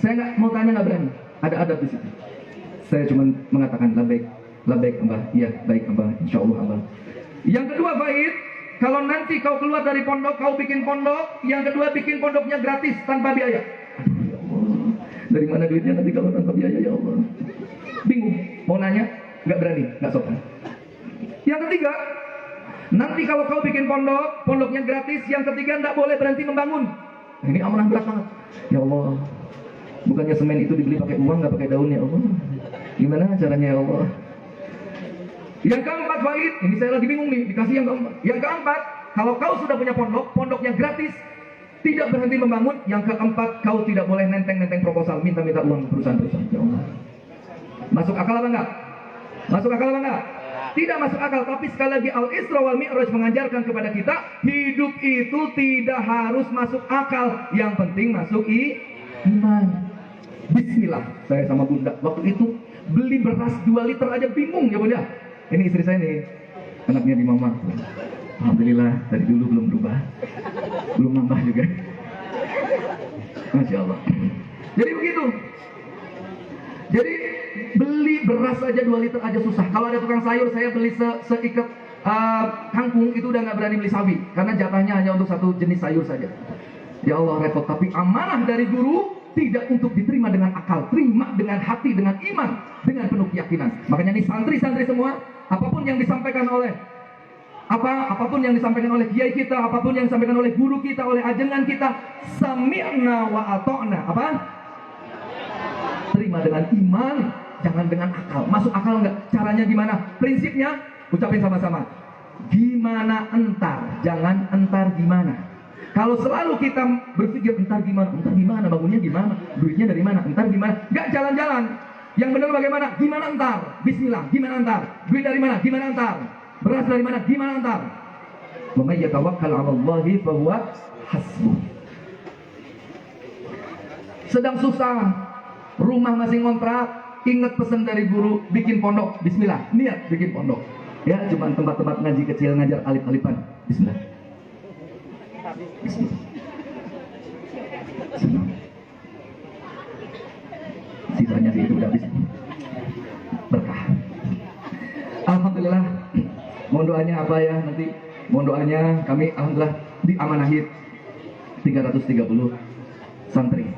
Saya nggak mau tanya nggak berani, ada adab di situ. Saya cuma mengatakan labbaik Abah, iya baik Abah, insya Allah Abah. Yang kedua Faid, kalau nanti kau keluar dari pondok, kau bikin pondok. Yang kedua bikin pondoknya gratis tanpa biaya. Aduh, ya Allah, dari mana duitnya nanti kalau tanpa biaya ya Allah? Bingung, mau nanya nggak berani, nggak sopan. Yang ketiga, nanti kalau kau bikin pondoknya gratis. Yang ketiga, nggak boleh berhenti membangun. Nah, ini amanah berat banget. Ya Allah, bukannya semen itu dibeli pakai uang, nggak pakai daun ya Allah. Gimana caranya ya Allah? Yang keempat, Faid, ini saya lagi bingung nih, dikasih yang keempat. Yang keempat, kalau kau sudah punya pondoknya gratis, tidak berhenti membangun. Yang keempat, kau tidak boleh nenteng proposal, minta uang perusahaan-perusahaan. Ya Allah. Masuk akal apa enggak? Masuk akal apa enggak? Tidak masuk akal, tapi sekali lagi Al-Isra wal Mi'raj mengajarkan kepada kita hidup itu tidak harus masuk akal, yang penting masuk iman. Bismillah. Saya sama Bunda waktu itu beli beras 2 liter aja bingung ya Bunda. Ini istri saya nih, anaknya di mama. Alhamdulillah dari dulu belum berubah, belum nambah juga. Masya Allah. Jadi begitu. Jadi beli beras aja 2 liter aja susah. Kalau ada tukang sayur, saya beli seikat kangkung itu udah nggak berani beli sawi, karena jatahnya hanya untuk satu jenis sayur saja. Ya Allah repot. Tapi amanah dari guru tidak untuk diterima dengan akal, terima dengan hati, dengan iman, dengan penuh keyakinan. Makanya nih santri-santri semua, apapun yang disampaikan oleh kiai kita, apapun yang disampaikan oleh guru kita, oleh ajengan kita, sami'na wa ata'na. Apa? Terima dengan iman, jangan dengan akal. Masuk akal enggak? Caranya gimana? Prinsipnya, ucapin sama-sama. Gimana entar, jangan entar gimana. Kalau selalu kita berpikir entar gimana, bangunnya gimana, duitnya dari mana, entar gimana, enggak jalan-jalan. Yang benar bagaimana? Gimana entar? Bismillah, gimana entar? Duit dari mana? Gimana entar? Beras dari mana? Gimana entar? Wa may yatawakkal 'ala Allahi fa huwa hasbuh. Sedang susah, rumah masih ngontrak, ingat pesan dari guru, bikin pondok. Bismillah, niat bikin pondok. Ya, cuma tempat-tempat ngaji kecil, ngajar alif-alifan. Bismillah. Bismillah. Sisanya sih itu udah habis. Berkah. Alhamdulillah. Mohon doanya apa ya nanti? Mohon doanya kami alhamdulillah diamanahi 330 santri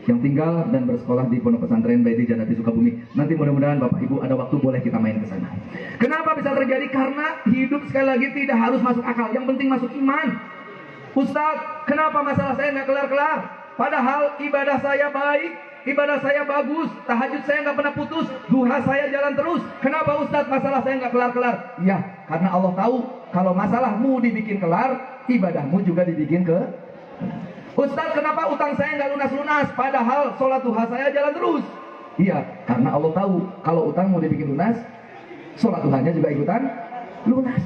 yang tinggal dan bersekolah di Pondok Pesantren Baiti Jannati Sukabumi. Nanti mudah-mudahan Bapak Ibu ada waktu boleh kita main ke sana. Kenapa bisa terjadi? Karena hidup sekali lagi tidak harus masuk akal, yang penting masuk iman. Ustadz, kenapa masalah saya nggak kelar-kelar? Padahal ibadah saya baik, ibadah saya bagus, tahajud saya nggak pernah putus, duha saya jalan terus. Kenapa Ustadz masalah saya nggak kelar-kelar? Ya, karena Allah tahu kalau masalahmu dibikin kelar, ibadahmu juga dibikin ke. Ustaz, kenapa utang saya nggak lunas-lunas? Padahal sholat duha saya jalan terus. Iya, karena Allah tahu kalau utang mau dibikin lunas, sholat duhanya juga ikutan lunas.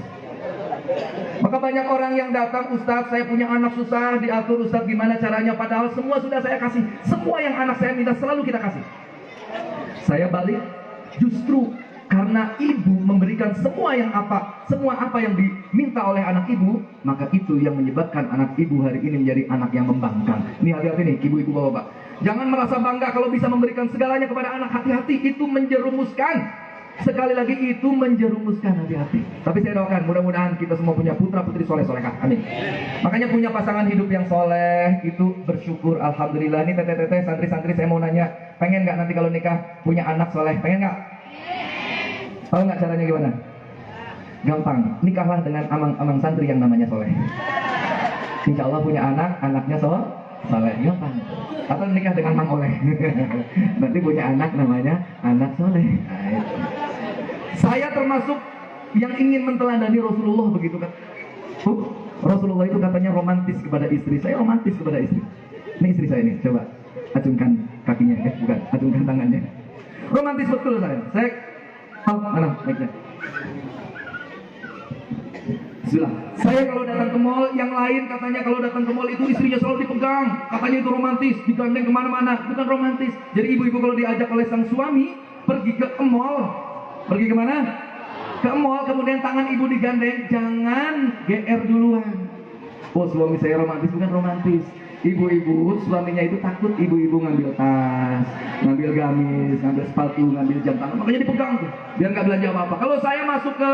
Maka banyak orang yang datang, Ustaz, saya punya anak susah, diatur Ustaz gimana caranya? Padahal semua sudah saya kasih. Semua yang anak saya minta selalu kita kasih. Saya balik, justru karena ibu memberikan semua apa yang diminta oleh anak ibu, maka itu yang menyebabkan anak ibu hari ini menjadi anak yang membangkang. Ini hati-hati nih, ibu-ibu bapak-bapak. Jangan merasa bangga kalau bisa memberikan segalanya kepada anak. Hati-hati, itu menjerumuskan. Sekali lagi itu menjerumuskan, hati-hati. Tapi saya doakan mudah-mudahan kita semua punya putra putri soleh-solehah. Amin. Makanya punya pasangan hidup yang soleh itu bersyukur. Alhamdulillah. Ini teteh-teteh, santri-santri, saya mau nanya, pengen nggak nanti kalau nikah punya anak soleh? Pengen nggak? Tahu nggak caranya gimana? Gampang. Nikahlah dengan amang-amang santri yang namanya soleh. Insya Allah punya anak, anaknya soleh. Gampang. Atau nikah dengan Mang Oleh. Nanti punya anak namanya anak soleh. Nah, itu. Saya termasuk yang ingin menteladani Rasulullah begitu kan. Rasulullah itu katanya romantis kepada istri. Saya romantis kepada istri. Ini istri saya ini, coba acungkan kakinya, bukan, acungkan tangannya. Romantis betul saya. Mana baiknya. Bismillah. Saya kalau datang ke mall, yang lain katanya kalau datang ke mall itu istrinya selalu dipegang, katanya itu romantis, digandeng kemana-mana. Bukan romantis. Jadi ibu-ibu kalau diajak oleh sang suami pergi ke mall, pergi kemana? Ke mall, kemudian tangan ibu digandeng, jangan GR duluan. Oh, suami saya romantis, bukan romantis. Ibu-ibu, suaminya itu takut ibu-ibu ngambil tas, ngambil gamis, ngambil sepatu, ngambil jam tangan. Makanya dipegang tuh, biar nggak belanja apa-apa. Kalau saya masuk ke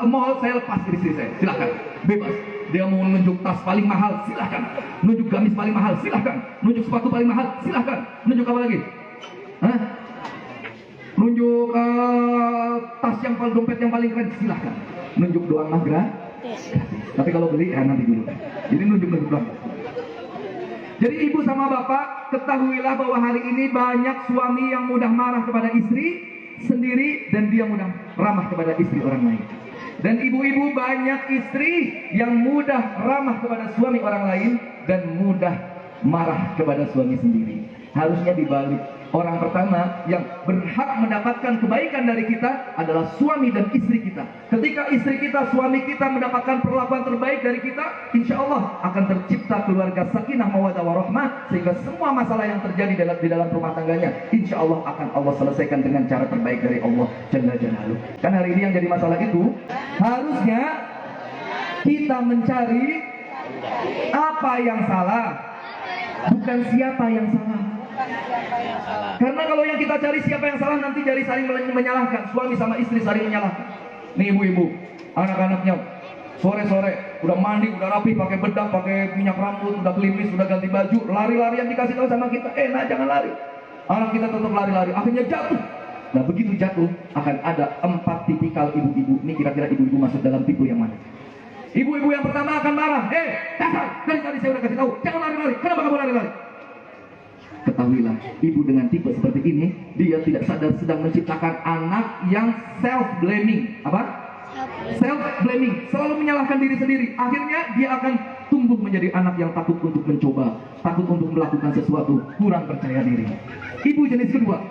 mall, saya lepas ke istri saya, silahkan, bebas. Dia mau nunjuk tas paling mahal, silahkan. Nunjuk gamis paling mahal, silahkan. Nunjuk sepatu paling mahal, silahkan. Nunjuk apa lagi? Hah? Nunjuk tas yang paling, dompet yang paling keren, silahkan. Nunjuk doang mah gratis. Tapi kalau beli, nanti dulu. Jadi nunjuk doang. Jadi ibu sama bapak, ketahuilah bahwa hari ini banyak suami yang mudah marah kepada istri sendiri dan dia mudah ramah kepada istri orang lain. Dan ibu-ibu banyak istri yang mudah ramah kepada suami orang lain dan mudah marah kepada suami sendiri. Harusnya dibalik. Orang pertama yang berhak mendapatkan kebaikan dari kita adalah suami dan istri kita. Ketika istri kita, suami kita mendapatkan perlakuan terbaik dari kita, insya Allah akan tercipta keluarga sakinah mawaddah warahmah, sehingga semua masalah yang terjadi di dalam rumah tangganya insya Allah akan Allah selesaikan dengan cara terbaik dari Allah Jalla Jalaluhu. Kan hari ini yang jadi masalah itu, harusnya kita mencari apa yang salah, bukan siapa yang salah. Karena kalau yang kita cari siapa yang salah, nanti jadi saling menyalahkan. Suami sama istri saling menyalahkan. Nih ibu-ibu, anak-anaknya sore-sore udah mandi, udah rapi, pakai bedak, pakai minyak rambut, udah klimis, udah ganti baju, lari-larian dikasih tahu sama kita, nah jangan lari. Anak kita tetap lari-lari, akhirnya jatuh. Nah begitu jatuh, akan ada 4 tipikal ibu-ibu. Ini kira-kira ibu-ibu masuk dalam tipe yang mana? Ibu-ibu yang pertama akan marah. Dasar, dari tadi saya udah kasih tahu, jangan lari-lari. Kenapa kamu lari-lari? Ketahuilah, ibu dengan tipe seperti ini, dia tidak sadar sedang menciptakan anak yang self-blaming. Apa? Self-blaming, selalu menyalahkan diri sendiri. Akhirnya dia akan tumbuh menjadi anak yang takut untuk mencoba, takut untuk melakukan sesuatu, kurang percaya diri. Ibu jenis kedua,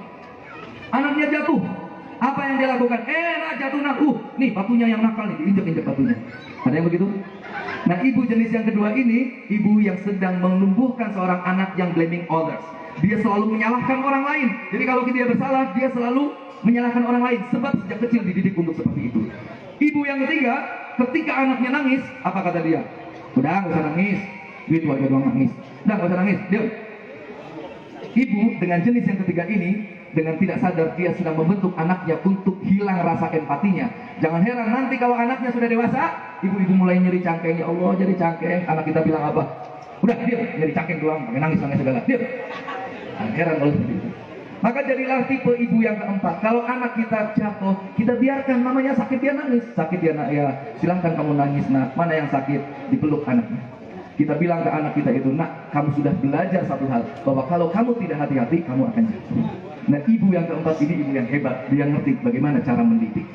anaknya jatuh. Apa yang dia lakukan? Nak jatuh nak. Nih batunya yang nakal nih, diinjak-injak batunya. Ada yang begitu? Nah ibu jenis yang kedua ini, ibu yang sedang menumbuhkan seorang anak yang blaming others. Dia selalu menyalahkan orang lain. Jadi kalau dia bersalah, dia selalu menyalahkan orang lain. Sebab sejak kecil dididik untuk seperti itu. Ibu yang ketiga, ketika anaknya nangis, apa kata dia? Udah gak usah nangis, itu aja doang nangis. Udah gak usah nangis, diam. Ibu dengan jenis yang ketiga ini, dengan tidak sadar dia sedang membentuk anaknya untuk hilang rasa empatinya. Jangan heran nanti kalau anaknya sudah dewasa, ibu-ibu mulai nyeri cangkeng. Ya Allah, jadi cangkeng. Anak kita bilang apa? Udah, diam, nyeri cangkeng doang, pakai nangis segala. Diam. Heran kalau seperti itu. Maka jadilah tipe ibu yang keempat. Kalau anak kita jatuh, kita biarkan, namanya sakit dia nangis. Sakit dia nak, ya silahkan kamu nangis nak. Mana yang sakit, dipeluk anaknya. Kita bilang ke anak kita itu, nak, kamu sudah belajar satu hal, bahwa kalau kamu tidak hati-hati, kamu akan jatuh. Nah ibu yang keempat ini ibu yang hebat. Dia ngerti bagaimana cara mendidik.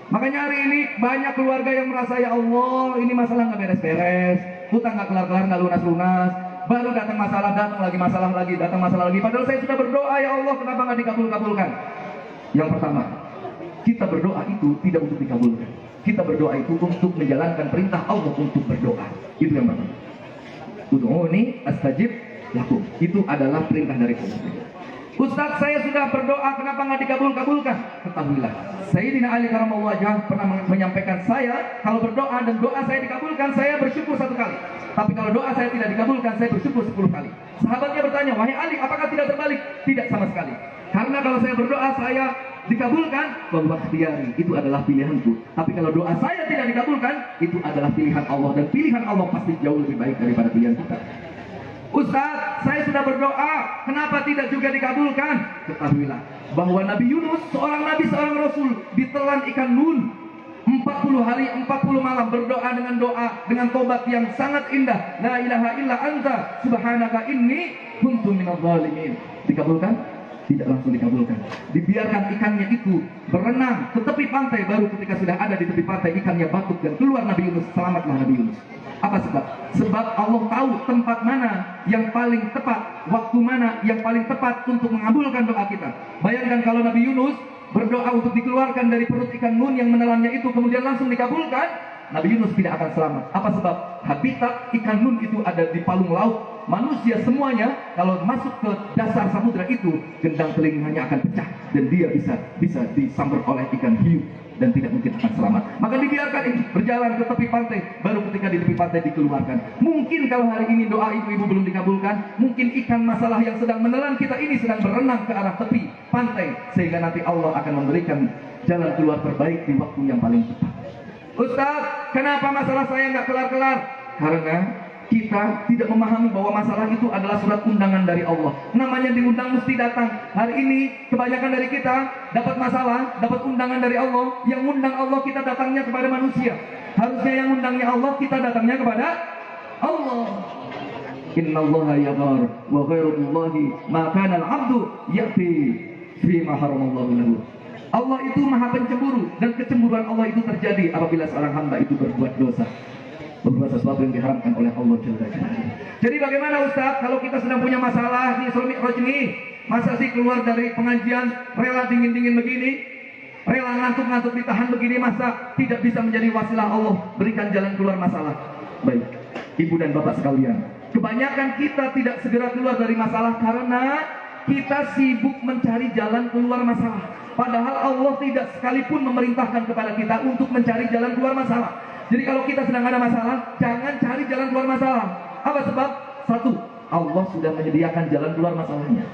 Makanya hari ini banyak keluarga yang merasa, ya Allah, ini masalah nggak beres-beres. hutang nggak kelar-kelar, nggak lunas-lunas, baru datang masalah lagi, datang masalah lagi. Padahal saya sudah berdoa, ya Allah, kenapa nggak dikabul-kabulkan? Yang pertama, kita berdoa itu tidak untuk dikabulkan. Kita berdoa itu untuk menjalankan perintah Allah untuk berdoa. Itu yang pertama. Ud'uni astajib lakum. Itu adalah perintah dari Allah. Ustaz, saya sudah berdoa, kenapa nggak dikabul-kabulkan? Ketahuilah, Sayyidina Ali karramallahu wajhah pernah menyampaikan, saya kalau berdoa dan doa saya dikabulkan, saya bersyukur 1 kali. Tapi kalau doa saya tidak dikabulkan, saya bersyukur 10 kali. Sahabatnya bertanya, wahai Ali, apakah tidak terbalik? Tidak sama sekali. Karena kalau saya berdoa, saya dikabulkan, bahwa ikhtiyari, itu adalah pilihanku. Tapi kalau doa saya tidak dikabulkan, itu adalah pilihan Allah. Dan pilihan Allah pasti jauh lebih baik daripada pilihan kita. Ustaz, saya sudah berdoa, kenapa tidak juga dikabulkan? Ketahuilah bahwa Nabi Yunus, seorang nabi, seorang rasul, ditelan ikan nun 40 hari 40 malam, berdoa dengan doa, dengan tobat yang sangat indah, la ilaha illa anta subhanaka inni kuntu minadh dhalimin. Dikabulkan? Tidak langsung dikabulkan. Dibiarkan ikannya itu berenang ke tepi pantai, baru ketika sudah ada di tepi pantai, ikannya batuk dan keluar Nabi Yunus. Selamatlah Nabi Yunus. Apa sebab? Sebab Allah tahu tempat mana yang paling tepat, waktu mana yang paling tepat untuk mengabulkan doa kita. Bayangkan kalau Nabi Yunus berdoa untuk dikeluarkan dari perut ikan nun yang menelannya itu, kemudian langsung dikabulkan, Nabi Yunus tidak akan selamat. Apa sebab? Habitat ikan nun itu ada di palung laut. Manusia semuanya kalau masuk ke dasar samudra itu, gendang telinganya akan pecah dan dia bisa disambar oleh ikan hiu dan tidak mungkin akan selamat. Maka dibiarkan ini berjalan ke tepi pantai, baru ketika di tepi pantai dikeluarkan. Mungkin kalau hari ini doa ibu-ibu belum dikabulkan, mungkin ikan masalah yang sedang menelan kita ini sedang berenang ke arah tepi pantai, sehingga nanti Allah akan memberikan jalan keluar terbaik di waktu yang paling tepat. Ustaz, kenapa masalah saya nggak kelar-kelar? Karena kita tidak memahami bahwa masalah itu adalah surat undangan dari Allah. Namanya diundang mesti datang. Hari ini kebanyakan dari kita dapat masalah, dapat undangan dari Allah. Yang undang Allah, kita datangnya kepada manusia. Harusnya yang undangnya Allah, kita datangnya kepada Allah. Innallaha yaghar wa ghairullahi ma kana al-'abdu ya'ti fi ma haramallahu lahu. Allah itu maha pencemburu, dan kecemburuan Allah itu terjadi apabila seorang hamba itu berbuat dosa, berbuat sesuatu yang diharamkan oleh Allah Jalla Jalla. Jadi bagaimana Ustaz kalau kita sedang punya masalah di Isra Mi'raj ini? Masa sih keluar dari pengajian rela dingin-dingin begini, rela ngantuk-ngantuk ditahan begini, masa tidak bisa menjadi wasilah Allah berikan jalan keluar masalah? Baik, ibu dan bapak sekalian, kebanyakan kita tidak segera keluar dari masalah karena kita sibuk mencari jalan keluar masalah. Padahal Allah tidak sekalipun memerintahkan kepada kita untuk mencari jalan keluar masalah. Jadi kalau kita sedang ada masalah, jangan cari jalan keluar masalah. Apa sebab? 1, Allah sudah menyediakan jalan keluar masalahnya.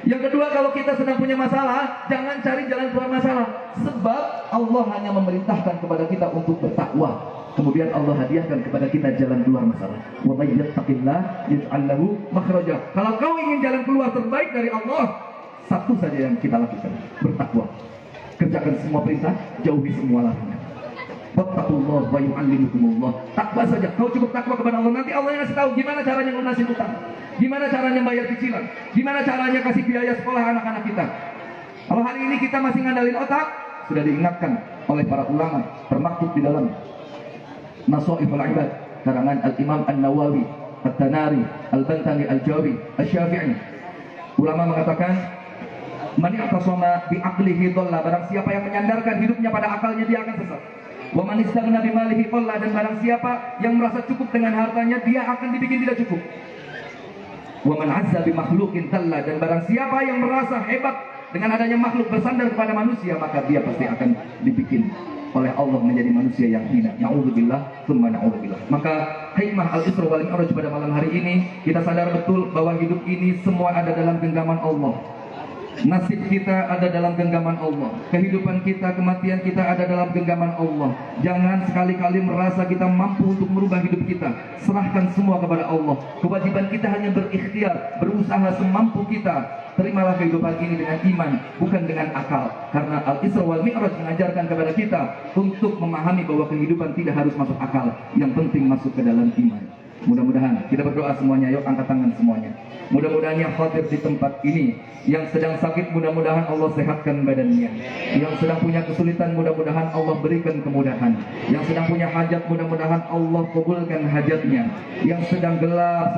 Yang kedua, kalau kita sedang punya masalah, jangan cari jalan keluar masalah. Sebab Allah hanya memerintahkan kepada kita untuk bertakwa. Kemudian Allah hadiahkan kepada kita jalan keluar masalah. Wa may yattaqillah yaj'al lahu makhraja. Kalau kau ingin jalan keluar terbaik dari Allah, satu saja yang kita lakukan, bertakwa. Kerjakan semua perintah, jauhi semua larangan. Wattaqullah wa yu'allimukumullah. Takwa saja, kau cukup takwa kepada Allah, nanti Allah yang kasih tahu gimana caranya lunasin utang, gimana caranya bayar cicilan, gimana caranya kasih biaya sekolah anak-anak kita. Kalau hari ini kita masih ngandalin otak, sudah diingatkan oleh para ulama, termaktub di dalam Nasaihul Ibad karangan Al-Imam An-Nawawi, At-Tanari, Al-Bantani, Al-Jawi, Asy-Syafi'i. Ulama mengatakan, man i'tasama bi aqlihi dhalla, barang siapa yang menyandarkan hidupnya pada akalnya dia akan sesat. Wa man istaghna bi malihi dhalla, dan barang siapa yang merasa cukup dengan hartanya dia akan dibikin tidak cukup. Wa man 'azza bi makhluqin dhalla, dan barang siapa yang merasa hebat dengan adanya makhluk bersandar kepada manusia, maka dia pasti akan dibikin oleh Allah menjadi manusia yang hina. Na'udzubillah, tsumma na'udzubillah. Maka hikmah Al-Isra wal Mi'raj pada malam hari ini, kita sadar betul bahwa hidup ini semua ada dalam genggaman Allah. Nasib kita ada dalam genggaman Allah. Kehidupan kita, kematian kita ada dalam genggaman Allah. Jangan sekali-kali merasa kita mampu untuk merubah hidup kita. Serahkan semua kepada Allah. Kewajiban kita hanya berikhtiar, berusaha semampu kita. Terimalah kehidupan ini dengan iman, bukan dengan akal. Karena Al-Isra wal Mi'raj mengajarkan kepada kita untuk memahami bahwa kehidupan tidak harus masuk akal. Yang penting masuk ke dalam iman. Mudah-mudahan kita berdoa semuanya, yuk angkat tangan semuanya. Mudah-mudahan yang hadir di tempat ini, yang sedang sakit mudah-mudahan Allah sehatkan badannya. Yang sedang punya kesulitan mudah-mudahan Allah berikan kemudahan. Yang sedang punya hajat mudah-mudahan Allah kabulkan hajatnya. Yang sedang gelap,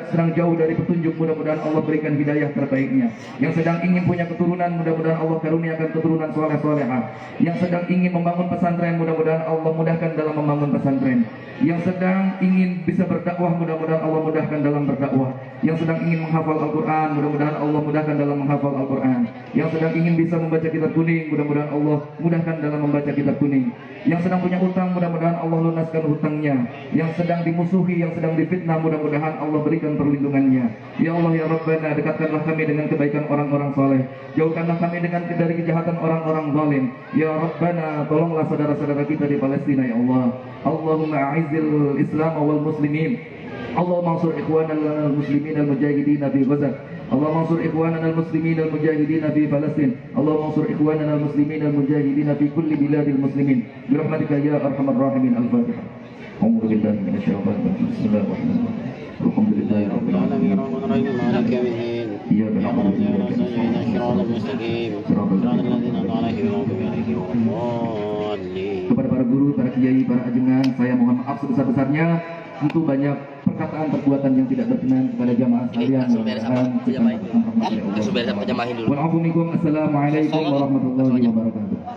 sedang jauh dari petunjuk mudah-mudahan Allah berikan hidayah terbaiknya. Yang sedang ingin punya keturunan mudah-mudahan Allah karuniakan keturunan soleh-solehah. Yang sedang ingin membangun pesantren mudah-mudahan Allah mudahkan dalam membangun pesantren. Yang sedang ingin bisa berdakwah mudah-mudahan Allah mudahkan dalam berdakwah. Yang sedang ingin menghafal Al-Quran mudah-mudahan Allah mudahkan dalam menghafal Al-Quran. Yang sedang ingin bisa membaca kitab kuning mudah-mudahan Allah mudahkan dalam membaca kitab kuning. Yang sedang punya hutang mudah-mudahan Allah lunaskan hutangnya. Yang sedang dimusuhi, yang sedang difitnah mudah-mudahan Allah berikan perlindungannya. Ya Allah ya Rabbana, dekatkanlah kami dengan kebaikan orang-orang soleh, jauhkanlah kami dari kejahatan orang-orang zalim. Ya Rabbana, tolonglah saudara-saudara kita di Palestina ya Allah. Allahumma a'izil Islam wal muslimin. Allahumma ansur ikhwanal muslimin al mujahidin fi Gaza. Allahumma ansur ikhwanal muslimin al mujahidin fi Palestin. Allahumma ansur ikhwanal muslimin al mujahidin fi kulli biladil muslimin. Bi rahmatika ya arhamar rahimin. Al-Fatihah. A'udzu billahi minasyaitonir rajim. Bismillahirrahmanirrahim. Alhamdulillahirabbil alamin. مالك يوم الدين إياك نعبد نعبد وإياك ونستعين نستعين. صراط المستقيم صراط صراط الذين الذين أنعمت عليهم غير المغضوب عليهم ولا الضالين. Kepada para guru, para kiai, para ajengan, saya mohon maaf sebesar-besarnya. Tentu banyak perkataan perbuatan yang tidak berkenan kepada jamaah sekalian. langsung beres apa? Mudah-mudahan kita mendapatkan rahmat dari Allah. Langsung beres apa jamahin dulu. Assalamualaikum warahmatullahi wabarakatuh.